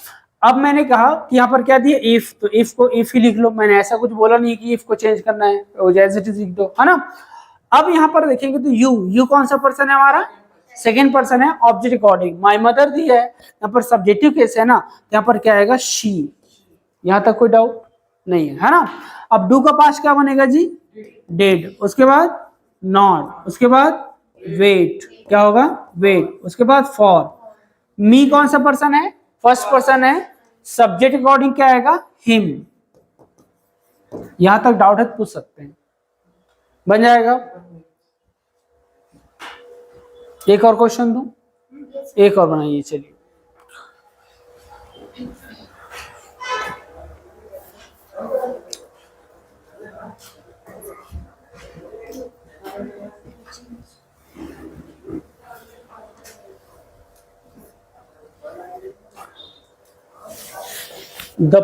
अब मैंने कहा कि यहाँ पर क्या दिया? इफ। तो इफ को इफ ही लिख लो। मैंने ऐसा कुछ बोला नहीं कि इफ को चेंज करना है, एज इट इज लिख दो, है ना। अब यहाँ पर देखेंगे तो यू कौन सा पर्सन है हमारा? सेकेंड पर्सन है। ऑब्जेक्ट अकॉर्डिंग माय मदर दिया है, यहाँ पर सब्जेक्टिव केस है ना। यहाँ पर क्या आएगा? शी। यहाँ तक कोई डाउट? नहीं है ना। अब डू का पास्ट क्या बनेगा जी, डेड। उसके बाद नॉट, उसके बाद वेट, क्या होगा वेट, उसके बाद फॉर। मी कौन सा पर्सन है, फर्स्ट पर्सन है, सब्जेक्ट अकॉर्डिंग क्या आएगा, हिम। यहां तक डाउट है तो पूछ सकते हैं, बन जाएगा। एक और क्वेश्चन दूं, एक और बनाइए चलिए। The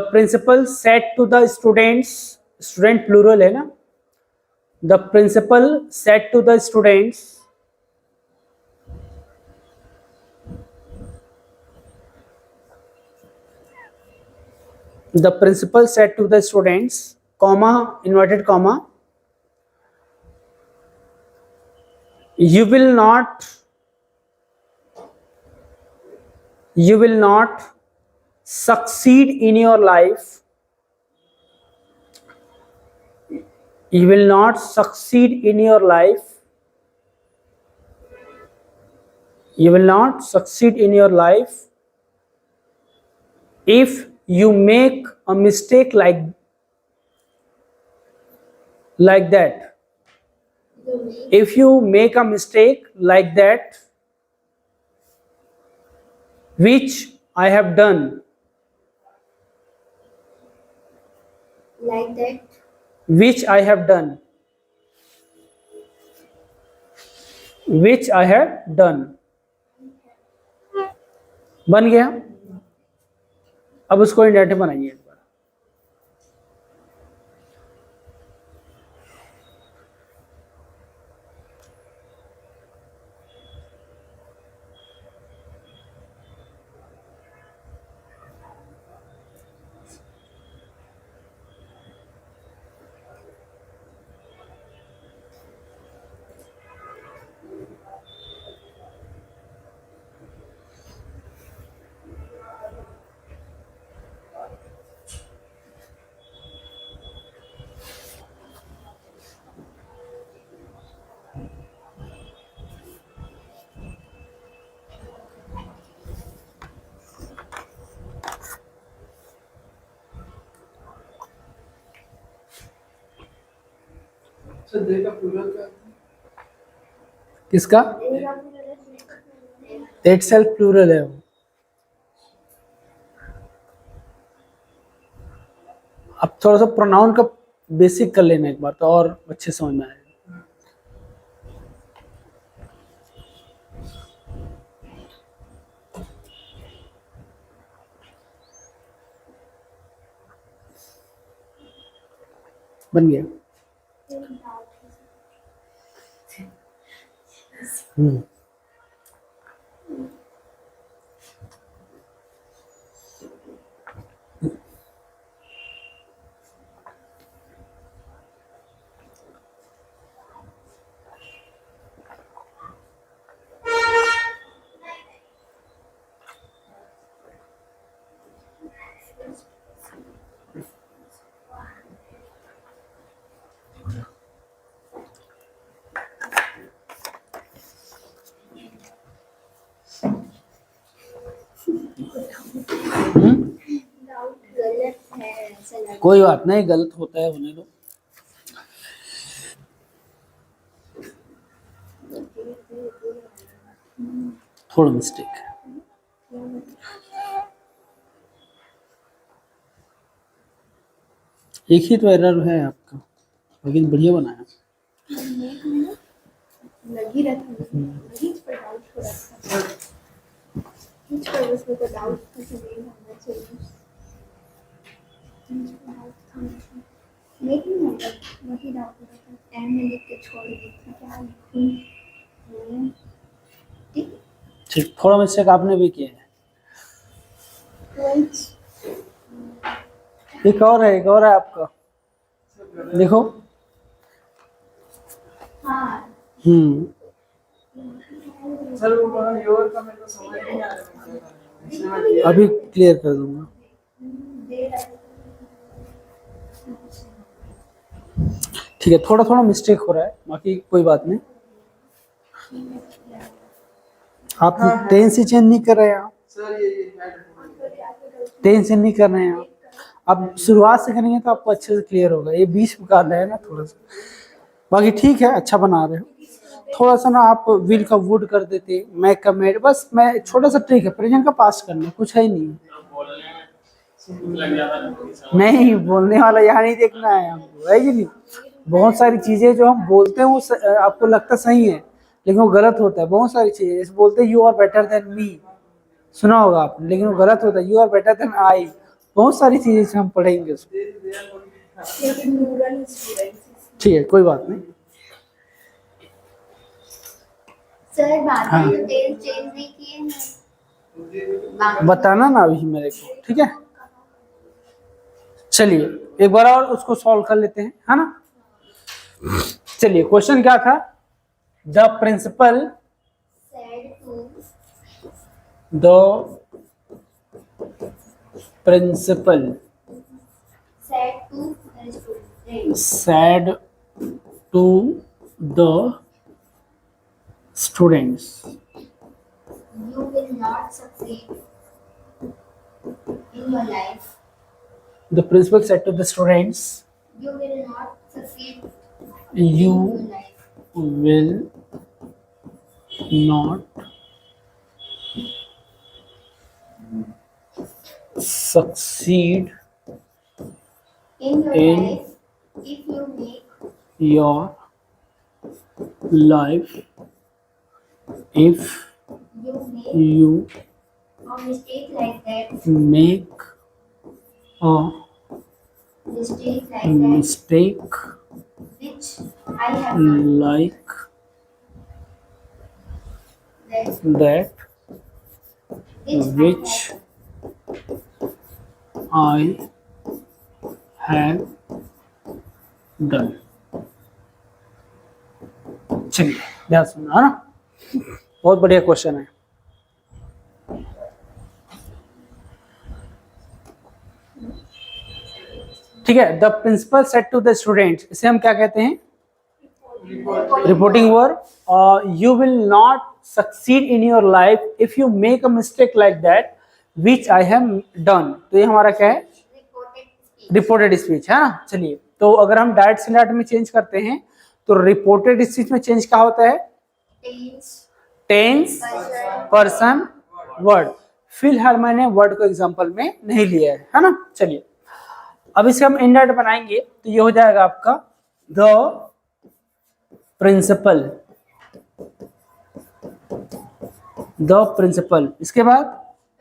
principal said to the students, student plural है ना, the principal said to the students, the principal said to the students, comma, inverted comma, you will not succeed in your life, you will not succeed in your life, you will not succeed in your life if you make a mistake like that. If you make a mistake like that, which I have done, like that, which I have done, which I have done। बन गया। अब उसको इंडेटिव बनाइए एक बार। Sir दे का plural क्या है? किसका, दैट सेल्फ प्लूरल है वो। अब थोड़ा सा प्रोनाउन का बेसिक कर लेना एक बार तो और अच्छे समझ में आएगा। बन गया। गलत है ऐसा लगा। कोई बात नहीं, गलत होता है, होने दो। थोड़ा मिस्टेक है। एक ही तो एरर है आपका, लेकिन बढ़िया बनाया। लगी रहता है, इस पर डाउट हो रहा था, इस पर उसमें तो डाउट था कि नहीं होना चाहिए, इस पर डाउट था लेकिन मतलब वही डाउट हो रहा था, टाइम में लिख के छोड़ दी थी क्या लिखूं। ठीक ठीक, थोड़ा मिस्टेक आपने भी किया है। एक और है, एक और है आपका, देखो। हाँ सर वो बड़ा योर का मेरे को समझ नहीं आ रहा है। अभी क्लियर कर दूंगा। ठीक है, थोड़ा थोड़ा मिस्टेक हो रहा है, बाकी कोई बात नहीं। आप टेंस ही चेंज नहीं कर रहे हैं, आप सर ये हेड टेंस चेंज नहीं कर रहे हैं आप शुरुआत से करेंगे तो आपको अच्छे से क्लियर होगा। ये बीच में काट रहे हैं ना थोड़ा सा, बाकी ठीक है, अच्छा बना रहे हो। थोड़ा सा ना आप विल का वुड कर देते, मैं का मेड, बस मैं छोटा सा ट्रिक है, प्रेजेंट का पास्ट करना, कुछ है ही नहीं। नहीं, बोलने वाला यहाँ नहीं देखना है हमको, है कि नहीं। बहुत सारी चीजें जो हम बोलते हैं वो आपको लगता सही है, लेकिन वो गलत होता है। बहुत सारी चीजें जैसे बोलते हैं you are better than me, सुना होगा आपने, लेकिन वो गलत होता है। You are better than I, बहुत सारी चीजें से हम पढ़ेंगे उसको। ठीक है, कोई बात नहीं। सर बाद हाँ। में टेल चेंज नहीं किए हैं। बताना ना अभी मेरे को, ठीक है। चलिए एक बार और उसको सॉल्व कर लेते हैं, है ना। चलिए क्वेश्चन क्या था, the principal said to the principal said to the student said to the students, you will not succeed in your life. the principal said to the students, You will not succeed you in your life. will not succeed In your In- life if you make your life if you make you a mistake like that. make a Mistake like that mistake which I have done. like That that which I I have done। चलिए ध्यान सुनना, है ना, बहुत बढ़िया question है। ठीक है, the principal said to the students, इसे हम क्या कहते हैं, reporting verb. You will not succeed in your life if you make a mistake like that which I have done. तो ये हमारा क्या है, reported speech. रिपोर्टेड स्पीच, है ना। चलिए तो अगर हम डायरेक्ट से इंडायरेक्ट में चेंज करते हैं तो रिपोर्टेड स्पीच में चेंज क्या होता है, Tense, टेंस, पर्सन, वर्ड। फिलहाल मैंने वर्ड को एग्जांपल में नहीं लिया है ना। चलिए अब इसे हम इंडायरेक्ट बनाएंगे तो ये हो जाएगा आपका द प्रिंसिपल, द प्रिंसिपल। इसके बाद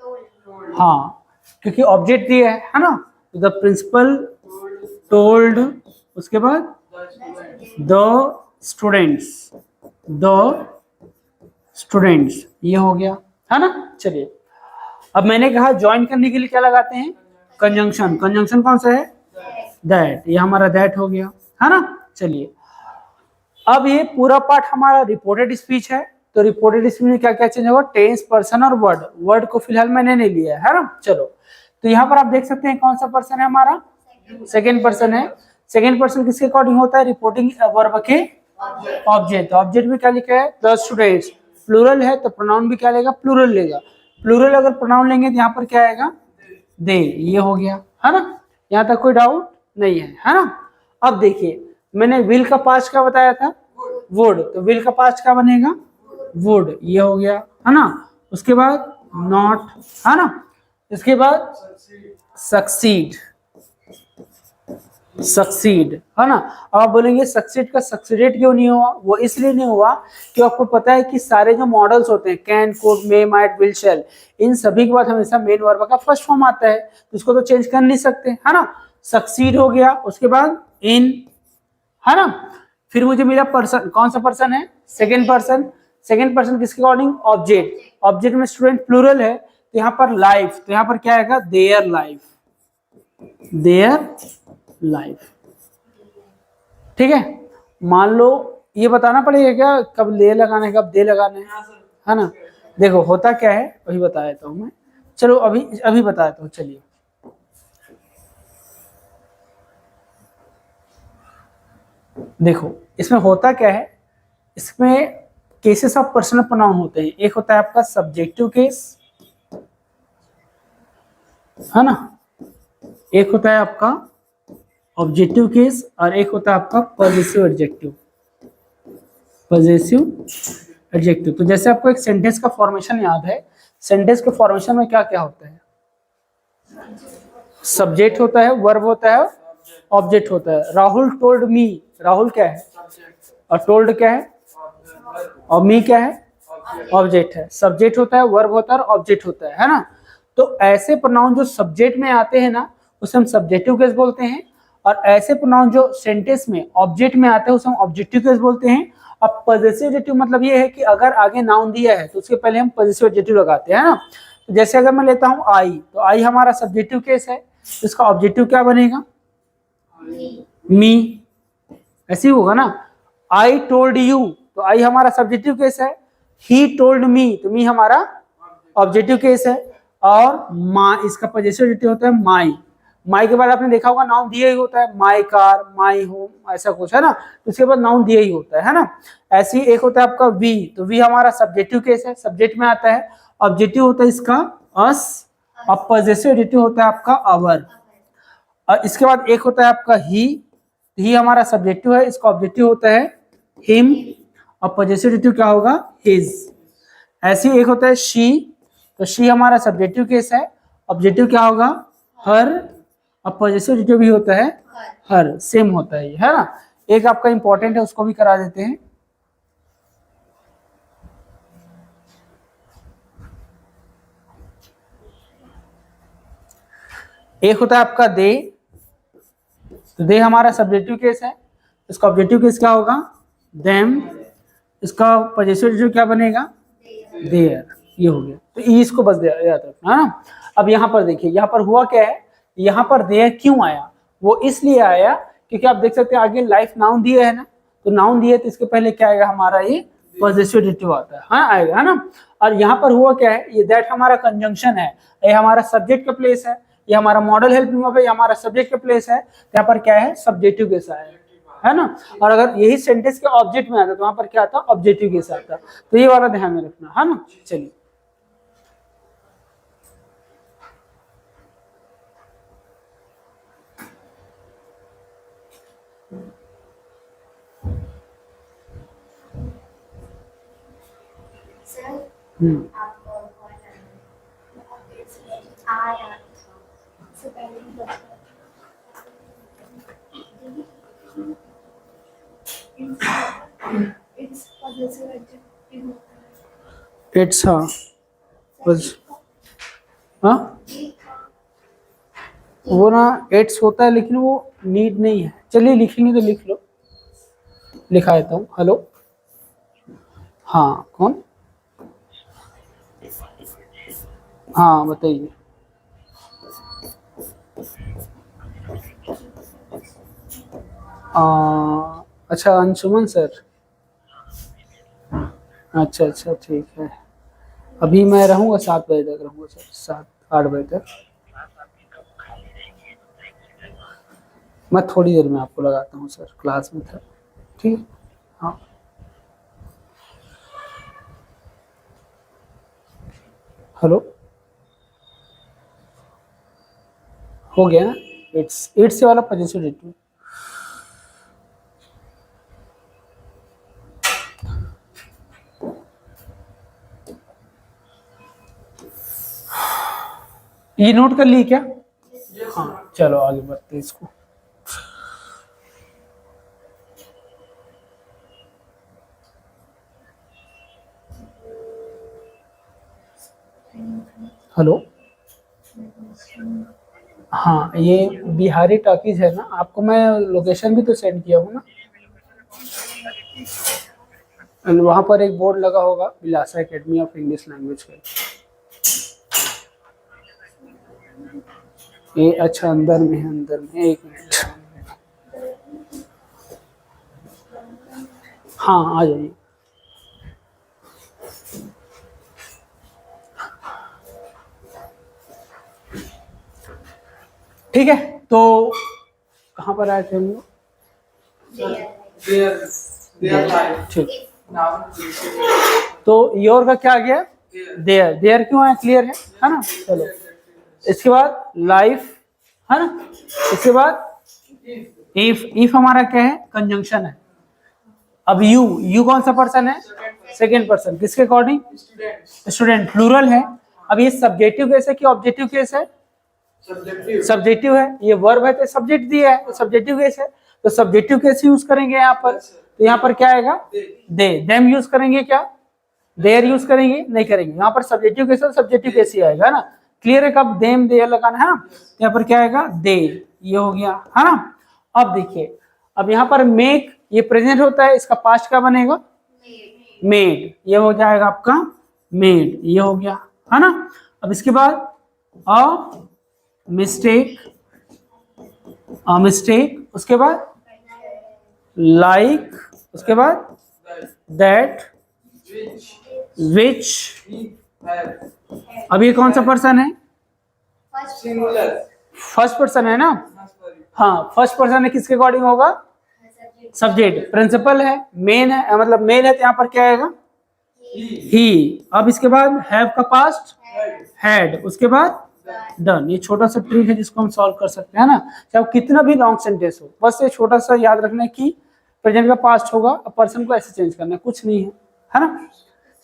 told, हाँ, क्योंकि ऑब्जेक्ट दिया है ना, तो द प्रिंसिपल टोल्ड, उसके बाद द स्टूडेंट्स, द स्टूडेंट्स, ये हो गया, है ना। चलिए अब मैंने कहा ज्वाइन करने के लिए क्या लगाते हैं, कंजंक्शन। कंजंक्शन कौन सा है, दैट, ये हमारा दैट हो गया, है ना। चलिए अब ये पूरा पार्ट हमारा रिपोर्टेड स्पीच है, तो रिपोर्टेड स्पीच में क्या क्या चेंज होगा, टेंस, पर्सन और वर्ड। वर्ड को फिलहाल मैंने नहीं लिया है ना। चलो तो यहाँ पर आप देख सकते हैं कौन सा पर्सन है हमारा, सेकेंड पर्सन है। सेकेंड पर्सन किसके अकॉर्डिंग होता है, रिपोर्टिंग वर्ब के ऑब्जेक्ट। ऑब्जेक्ट में क्या लिखा है, द स्टूडेंट्स। प्लूरल है तो प्रोनाउन भी क्या लेगा, प्लूरल लेगा। प्लूरल अगर प्रोनाउन लेंगे तो यहाँ पर क्या आएगा, दे, ये हो गया, है ना। यहाँ तक कोई डाउट नहीं है ना। अब देखिए मैंने विल का पास्ट क्या बताया था, वुड, तो विल का पास्ट क्या बनेगा, वुड, ये हो गया, है ना। उसके बाद नॉट, है ना। इसके बाद सक्सीड, सक्सीड, है ना। अब आप बोलेंगे सक्सीड का सक्सीडेड क्यों नहीं हुआ, वो इसलिए नहीं हुआ कि आपको पता है कि सारे जो मॉडल्स होते हैं can, could, may, might, will, shall, इन सभी के बाद हमेशा मेन वर्ब का फर्स्ट फॉर्म आता है, तो इसको तो चेंज कर नहीं सकते, है ना। सक्सीड हो गया, उसके बाद इन, है ना। फिर मुझे मिला पर्सन, कौन सा पर्सन है, सेकेंड पर्सन। सेकेंड पर्सन किसके अकॉर्डिंग, ऑब्जेक्ट। ऑब्जेक्ट में स्टूडेंट प्लूरल है तो यहाँ पर लाइफ, तो यहाँ पर क्या आएगा, देयर लाइफ, देयर लाइफ। ठीक है, मान लो ये बताना पड़ेगा क्या कब ले लगाना है, कब दे लगाना है ना। देखो होता क्या है वही बता देता हूँ मैं, चलो अभी बता देता हूँ। चलिए देखो इसमें होता क्या है, इसमें केसेस ऑफ पर्सनल प्रोनाउन होते हैं। एक होता है आपका सब्जेक्टिव केस, है ना, एक होता है आपका ऑब्जेक्टिव केस, और एक होता है आपका पॉजेसिव एडजेक्टिव। पॉजेसिव एडजेक्टिव, तो जैसे आपको एक सेंटेंस का फॉर्मेशन याद है, सेंटेंस के फॉर्मेशन में क्या क्या होता है? सब्जेक्ट होता है, वर्ब होता है, ऑब्जेक्ट होता है। राहुल टोल्ड मी, राहुल क्या है, और टोल्ड क्या है, और मी क्या है, ऑब्जेक्ट है। सब्जेक्ट होता है, वर्ब होता है, और ऑब्जेक्ट होता है ना। तो ऐसे प्रोनाउन जो सब्जेक्ट में आते हैं ना, उसे हम सब्जेक्टिव केस बोलते हैं, और ऐसे प्रोनाउन जो सेंटेंस में ऑब्जेक्ट में आते हैं उसे हम ऑब्जेक्टिव केस बोलते हैं। अब पॉजेसिव एडजेक्टिव मतलब ये है कि अगर आगे नाउन दिया है तो उसके पहले हम पॉजेसिव एडजेक्टिव लगाते हैं ना। तो जैसे अगर मैं लेता हूं आई, तो आई हमारा सब्जेक्टिव केस है, तो इसका ऑब्जेक्टिव क्या बनेगा, मी, ऐसे ही होगा ना। आई टोल्ड यू, तो आई हमारा सब्जेक्टिव केस है। ही टोल्ड मी, तो मी हमारा ऑब्जेक्टिव केस है। और माँ, इसका पॉजेसिव एडजेक्टिव होता है माई। माई के बाद आपने देखा होगा नाउन दिया ही होता है, माई कार, माई होम, ऐसा कुछ है ना, तो उसके बाद नाउन दिया ही होता है ना। ऐसे ही एक होता है आपका वी, तो वी हमारा सब्जेक्टिव केस है, सब्जेक्ट में आता है। ऑब्जेक्टिव होता है इसका अस, और पॉजेसिव एडजेक्टिव होता है आपका अवर। और इसके बाद एक होता है आपका ही हमारा सब्जेक्टिव है, इसका ऑब्जेक्टिव होता है हिम, और पॉजेसिव एडजेक्टिव क्या होगा, हिज। ऐसे ही एक होता है शी, तो शी हमारा सब्जेक्टिव केस है, ऑब्जेक्टिव क्या होगा, हर, और पॉजेसिव एडजेक्टिव भी होता है हर, सेम होता है ये, है ना। एक आपका इंपॉर्टेंट है, उसको भी करा देते हैं। एक होता है आपका दे, तो दे हमारा सब्जेक्टिव केस है, इसका ऑब्जेक्टिव केस क्या होगा, देम, इसका पॉजेसिव एडजेक्टिव क्या बनेगा, देयर। ये हो गया, तो इसको बस याद रखना, है ना। अब यहाँ पर देखिए, यहाँ पर हुआ क्या है, यहाँ पर देयर क्यों आया, वो इसलिए आया क्योंकि आप देख सकते हैं आगे लाइफ नाउन दिया है ना, तो नाउन दिया है तो इसके पहले क्या आएगा, हमारा ये पॉजेसिव एडजेक्टिव आता है, हाँ आएगा, है ना। और यहाँ पर हुआ क्या है, ये दैट हमारा कंजंक्शन है, ये हमारा सब्जेक्ट का प्लेस है, ये हमारा मॉडल हेल्पिंग वर्ब है, ये हमारा सब्जेक्ट का प्लेस है, यहाँ पर क्या है, सब्जेक्टिव के साथ है ना। और अगर यही सेंटेंस के ऑब्जेक्ट में आता तो वहां पर क्या आता, ऑब्जेक्टिव के साथ आता। तो ये वाला ध्यान में रखना, है ना। चलिए सर हम्म, आप कौन आया से पहले ही बता इट्स पॉजेसिव एडजेक्टिव होता है। इट्स, हाँ बस, हाँ वो ना इट्स होता है, लेकिन वो नीड नहीं है। चलिए लिखेंगे तो लिख लो, लिखा देता हूँ। हेलो, हाँ कौन, हाँ बताइए। अच्छा अंशुमन सर, अच्छा अच्छा ठीक है। अभी मैं रहूँगा 7 बजे तक रहूँगा सर, 7-8 बजे तक। मैं थोड़ी देर में आपको लगाता हूँ सर, क्लास में था, ठीक है। हाँ हेलो, हो गया ना, इट्स से वाला पॉजेसिव एडजेक्टिव। ये नोट कर लिए क्या, हाँ चलो आगे बढ़ते हैं इसको। हेलो, हाँ ये बिहारी टॉकीज है ना, आपको मैं लोकेशन भी तो सेंड किया हूँ ना। वहाँ पर एक बोर्ड लगा होगा, विलासा एकेडमी ऑफ इंग्लिश लैंग्वेज का। ये अच्छा अंदर में है, अंदर में है, 1 मिनट। हाँ आ जाइए। ठीक है, तो कहाँ पर आए थे हम लोग, they are live. ठीक, Now तो योर का क्या आ गया? देयर। देयर क्यों है? क्लियर है ना? चलो इसके बाद लाइफ है ना, इसके बाद इफ। इफ हमारा क्या है? कंजंक्शन है। अब यू कौन सा पर्सन है? Second person. किसके अकॉर्डिंग? स्टूडेंट। प्लूरल है। अब ये सब्जेक्टिव केस है कि ऑब्जेक्टिव केस है? सब्जेक्टिव है। ये वर्ब है तो सब्जेक्ट दिया है, तो सब्जेक्टिव केस है, तो सब्जेक्टिव केस यूज करेंगे यहाँ पर। तो यहाँ पर क्या आएगा? दे। देम यूज करेंगे क्या? देयर यूज करेंगे? नहीं करेंगे। यहाँ पर सब्जेक्टिव केस है, सब्जेक्टिव केस ही आएगा ना। क्लियर है? कब देम देयर लगाना है ना, तो यहाँ पर क्या आएगा? दे। ये हो गया है ना। अब देखिए, अब यहाँ पर मेक, ये प्रेजेंट होता है, इसका पास्ट क्या बनेगा? मेड। ये हो जाएगा आपका मेड। ये हो गया है ना। अब इसके बाद अ मिस्टेक, अ मिस्टेक, उसके बाद लाइक, उसके बाद दैट, विच। अब ये कौन सा पर्सन है? singular. फर्स्ट पर्सन है ना। हाँ, फर्स्ट पर्सन है, किसके अकॉर्डिंग होगा? सब्जेक्ट। प्रिंसिपल है, मेन है, मतलब मेन है, तो यहाँ पर क्या आएगा? ही। अब इसके बाद हैव का पास्ट हैड, उसके बाद डन। ये छोटा सा ट्रिक है जिसको हम सॉल्व कर सकते हैं ना, चाहे कितना भी लॉन्ग सेंटेंस हो। बस ये छोटा सा याद रखना है कि प्रेजेंट का पास्ट होगा, अब पर्सन को ऐसे चेंज करना है, कुछ नहीं है ना।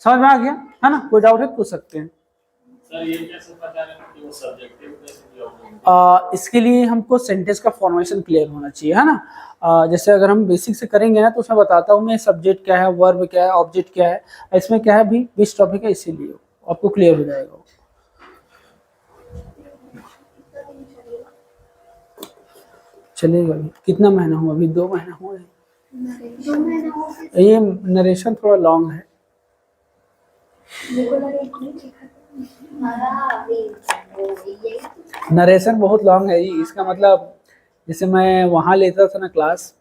समझ में आ गया है ना? कोई डाउट है पूछ सकते हैं। सर ये कैसे पता करें कि वो सब्जेक्टिव कैसे ऑब्जेक्टिव? इसके लिए हमको सेंटेंस का फॉर्मेशन क्लियर होना चाहिए है ना। जैसे अगर हम बेसिक से करेंगे ना, तो उसमें बताता हूँ मैं सब्जेक्ट क्या है, वर्ब क्या है, ऑब्जेक्ट क्या है, इसमें क्या है भी विच टॉपिक है, इसीलिए आपको क्लियर हो जाएगा। चलेगा अभी कितना महीना हुआ? अभी 2 महीना हुआ है। 2 महीने हो गए। ये नरेशन थोड़ा लॉन्ग है। मेरे को लगा इतनी ठीक है। अभी यही नरेशन बहुत लॉन्ग है जी। इसका मतलब जैसे मैं वहाँ लेता था ना क्लास,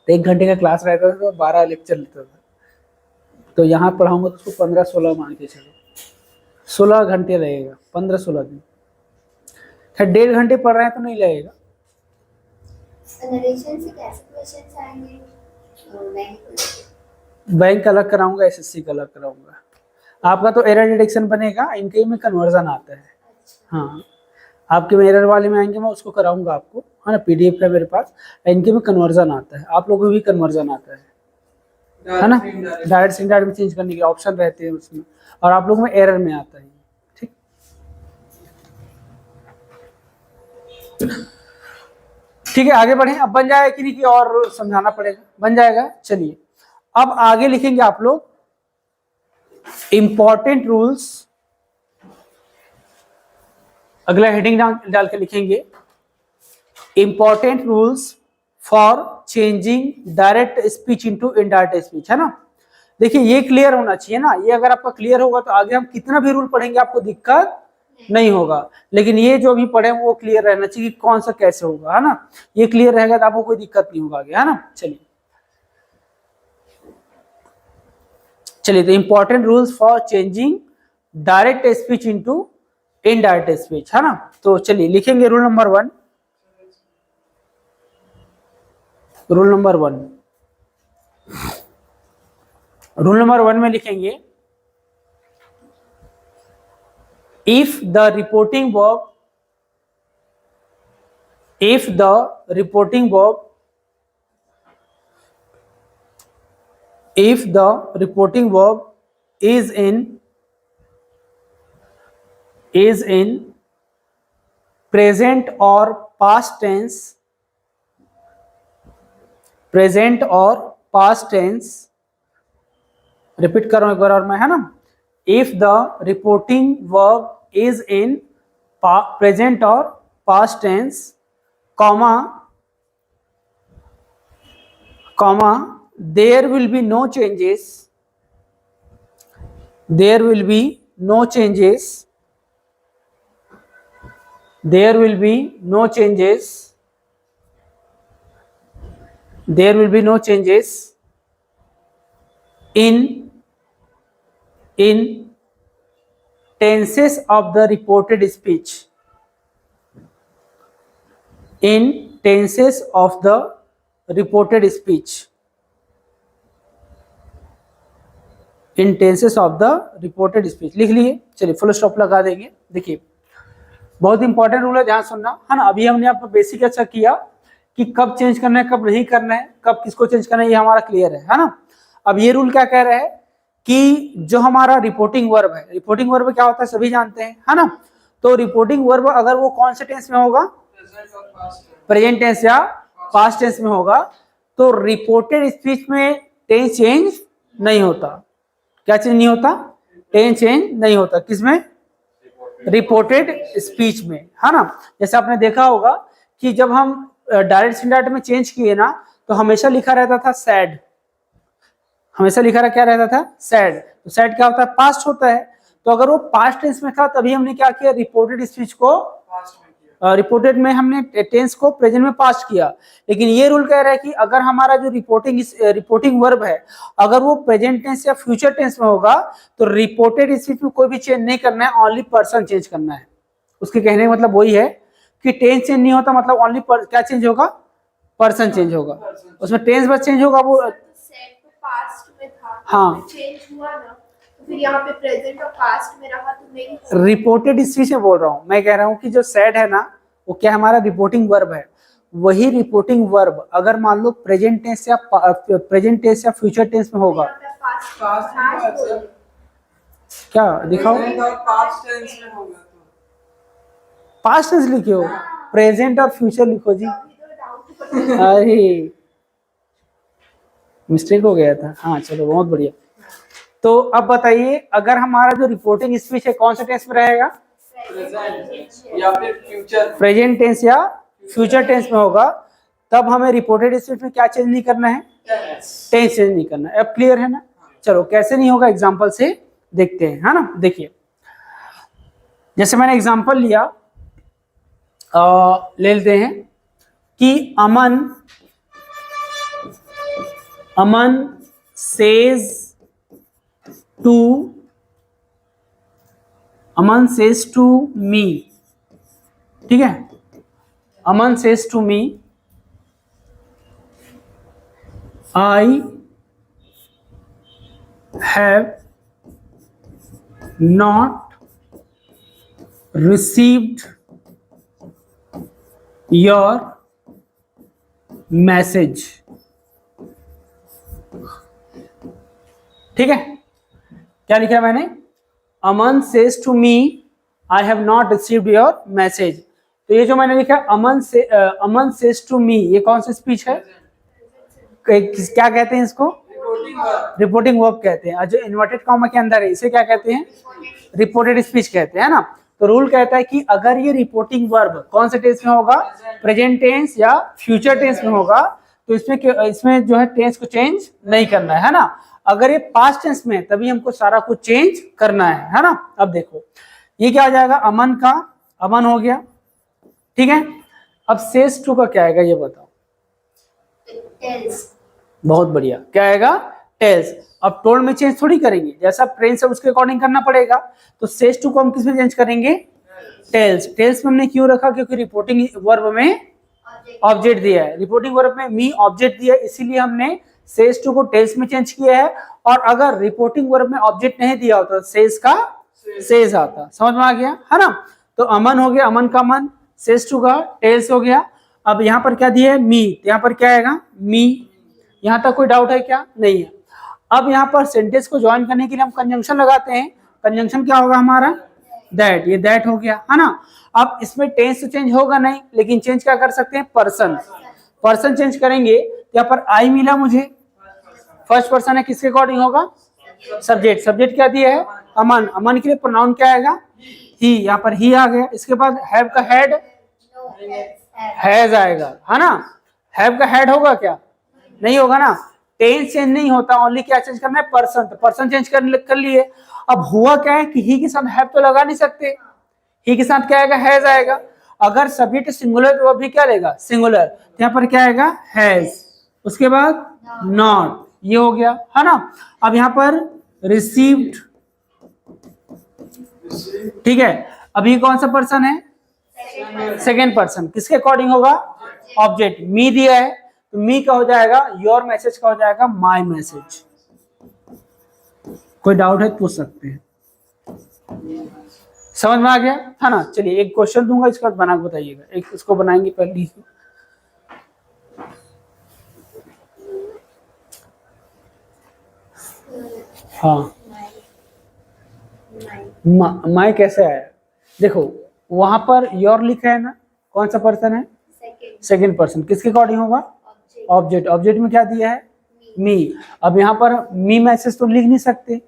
तो 1 घंटे का क्लास रहता था, तो 12 लेक्चर लेता था। तो यहाँ पढ़ाऊंगा तो उसको 15-16 मान के चलो, 16 घंटे लगेगा, 15-16 दिन। खैर 1.5 घंटे पढ़ रहे हैं तो नहीं लगेगा। नरेशन से कैसे क्वेश्चंस आएंगे? बैंक अलग कराऊंगा, एसएससी का अलग कराऊंगा। आपका तो एरर डिटेक्शन बनेगा, इनके में कन्वर्जन आता है। हाँ, आपके में एरर वाले में आएंगे, मैं उसको कराऊंगा आपको, है ना। पीडीएफ है मेरे पास, इनके में कन्वर्जन आता है, आप लोगों को भी कन्वर्जन आता है ना। डायरेक्ट से इनडायरेक्ट में चेंज करने के ऑप्शन रहते हैं उसमें, और आप लोगों में एरर में आता है। ठीक, ठीक है, आगे बढ़े। अब बन जाएगा कि नहीं, कि और समझाना पड़ेगा? बन जाएगा। चलिए अब आगे लिखेंगे आप लोग इंपॉर्टेंट रूल्स। अगला हेडिंग डाल के लिखेंगे important rules for changing direct speech into indirect speech, है ना। देखिए ये क्लियर होना चाहिए ना। ये अगर आपका क्लियर होगा तो आगे हम कितना भी रूल पढ़ेंगे आपको दिक्कत नहीं होगा। लेकिन ये जो अभी पढ़े वो क्लियर रहना चाहिए कि कौन सा कैसे होगा, है ना। ये क्लियर रहेगा तो आपको कोई दिक्कत नहीं होगा आगे, है ना। चलिए तो important rules for changing direct speech into indirect speech, है ना। तो चलिए लिखेंगे rule number 1। Rule number 1, rule number 1 में लिखेंगे if the reporting verb, if the reporting verb, if the reporting verb is in present or past tense, present or past tense, repeat कर रहा हूं एक बार और मैं, है ना। If the reporting verb is in present और past tense, comma, there will be no changes, there will be no changes, there will be no changes, there will be no changes in tenses of the reported speech, in tenses of the reported speech, in tenses of the reported speech. लिख लिए, चलिए full stop लगा देंगे। देखिए बहुत important rule है, ध्यान सुनना, है ना। अभी हमने आपको बेसिक अच्छा किया कि कब चेंज करना है, कब नहीं करना है, कब किसको चेंज करना है, ये हमारा क्लियर है ना। अब ये रूल क्या कह रहा है कि जो हमारा रिपोर्टिंग वर्ब है, रिपोर्टिंग वर्ब क्या होता है सभी जानते हैं, है ना। तो रिपोर्टिंग वर्ब अगर वो कौन से टेंस में होगा, प्रेजेंट टेंस या पास्ट टेंस में होगा, तो रिपोर्टेड स्पीच में टेंस चेंज नहीं होता। क्या चेंज नहीं होता? टेंस चेंज नहीं होता। किसमें? रिपोर्टेड स्पीच में, है ना। जैसे आपने देखा होगा कि जब हम डायरेक्ट स्टैंडर्ड में चेंज किए ना, तो हमेशा लिखा रहता था सैड, हमेशा लिखा क्या रहता था? सैड। तो सैड क्या होता है? पास्ट होता है। तो अगर वो पास्ट टेंस में था तभी हमने क्या किया, रिपोर्टेड स्पीच को रिपोर्टेड में हमने टेंस को प्रेजेंट में पास्ट किया। लेकिन ये रूल कह रहा है कि अगर हमारा जो रिपोर्टिंग वर्ब है अगर वो प्रेजेंट टेंस या फ्यूचर टेंस में होगा तो रिपोर्टेड स्पीच में कोई भी चेंज नहीं करना है, ओनली पर्सन चेंज करना है। उसके कहने का मतलब वही है कि टेंस चेंज नहीं होता, मतलब ओनली क्या चेंज होगा? पर्सन चेंज होगा। उसमें टेंस बस चेंज होगा, वो सेट तो पास्ट में था, हाँ चेंज हुआ ना, तो फिर यहाँ पे प्रेजेंट और पास्ट में रहा तो नहीं। रिपोर्टेड स्पीच में बोल रहा हूँ मैं, कह रहा हूँ कि जो सैड है ना वो क्या हमारा रिपोर्टिंग वर्ब है। वही रिपोर्टिंग वर्ब अगर मान लो प्रेजेंट टेंस या फ्यूचर टेंस में होगा, क्या दिखाओ? पास्ट टेंस में होगा तो पास्ट टेंस लिखे हो, प्रेजेंट और फ्यूचर लिखो जी। अरे मिस्टेक हो गया था। हाँ चलो बहुत बढ़िया। तो अब बताइए अगर हमारा जो रिपोर्टिंग स्पीच है कौन से टेंस में रहेगा? या फिर फ्यूचर, प्रेजेंट टेंस या फ्यूचर टेंस में होगा, तब हमें रिपोर्टेड स्पीच में क्या चेंज नहीं करना है? टेंस चेंज नहीं करना है। अब क्लियर है ना? चलो कैसे नहीं होगा एग्जांपल से देखते हैं, है ना। देखिए जैसे मैंने एग्जांपल लिया, ले लेते हैं कि अमन सेज टू मी, ठीक है। Aman says to me I have not received your message, ठीक है। क्या लिखा है मैंने? Aman says to me I have not received your message. तो ये जो मैंने लिखा अमन सेज टू मी, ये कौन सी स्पीच है? क्या कहते हैं इसको? रिपोर्टिंग वर्ब कहते हैं। जो इन्वर्टेड कॉमा के अंदर है इसे क्या कहते हैं? रिपोर्टेड स्पीच कहते हैं, ना। तो रूल कहता है कि अगर ये रिपोर्टिंग वर्ब कौन से टेंस में होगा, प्रेजेंट टेंस या फ्यूचर टेंस में होगा, तो इसमें जो है टेंस को चेंज नहीं करना है ना। अगर ये पास्ट टेंस में तभी हमको सारा कुछ चेंज करना है ना। अब देखो ये क्या हो जाएगा, अमन का अमन हो गया, ठीक है। अब सेज टू का क्या आएगा ये बताओ? टेल्स। बहुत बढ़िया, क्या आएगा? टेल्स। अब टोल्ड में चेंज थोड़ी करेंगे, जैसा प्रेजेंट है उसके अकॉर्डिंग करना पड़ेगा। तो सेज टू को हम किस में चेंज करेंगे? टेल्स। टेल्स में हमने क्यों रखा? क्योंकि रिपोर्टिंग वर्ब में ऑब्जेक्ट दिया है, रिपोर्टिंग वर्ब में मी ऑब्जेक्ट दिया है, इसीलिए हमने सेज टू को टेल्स में चेंज किया है। और अगर रिपोर्टिंग वर्ब में ऑब्जेक्ट नहीं दिया होता तो सेज का सेज आता। समझ में आ गया, है ना। तो अमन हो गया, अमन का मन, सेज टू का टेल्स हो गया। अब यहाँ पर क्या दिया है? मी। यहाँ पर क्या आएगा? मी। यहाँ तक कोई डाउट है क्या? नहीं है। अब यहाँ पर सेंटेंस को ज्वाइन करने के लिए हम कंजंक्शन लगाते हैं। कंजंक्शन क्या होगा हमारा? दैट। ये दैट हो गया, है ना। अब इसमें टेंस तो चेंज होगा नहीं, लेकिन चेंज क्या कर सकते हैं? पर्सन। पर्सन चेंज करेंगे। यहाँ पर आई मिला मुझे, फर्स्ट पर्सन है, किसके अकॉर्डिंग होगा? सब्जेक्ट। सब्जेक्ट क्या दिया है? अमन। अमन के लिए प्रोनाउन क्या आएगा? ही। यहाँ पर ही आ गया। इसके बाद हैव का हेड हैज आएगा, है ना। हैव का हेड होगा क्या? नहीं होगा ना। टेंस चेंज नहीं होता, ओनली क्या चेंज करना है? पर्सन। तो पर्सन चेंज कर लिए। अब हुआ क्या है कि ही के साथ हैव तो लगा नहीं सकते, ही के साथ क्या आएगा? हैज आएगा। अगर सब्जेक्ट सिंगुलर तो अभी क्या लेगा? सिंगुलर। तो यहाँ पर क्या आएगा? हैज। उसके बाद नॉट। ये हो गया, है ना। अब यहाँ पर रिसीव्ड, ठीक है। अब ये कौन सा पर्सन है? Second person. किसके अकॉर्डिंग होगा? ऑब्जेक्ट। मी दिया है तो मी का हो जाएगा योर मैसेज, का हो जाएगा माय मैसेज, कोई डाउट है तो पूछ सकते हैं। समझ में आ गया था ना? चलिए एक क्वेश्चन दूंगा, इसका बना के बताइएगा। एक इसको बनाएंगे पहले। हाँ, माई कैसे आया? देखो वहां पर योर लिखा है ना, कौन सा पर्सन है? Second person. किसके अकॉर्डिंग होगा? ऑब्जेक्ट। ऑब्जेक्ट में क्या दिया है? मी। अब यहाँ पर मी मैसेज तो लिख नहीं सकते,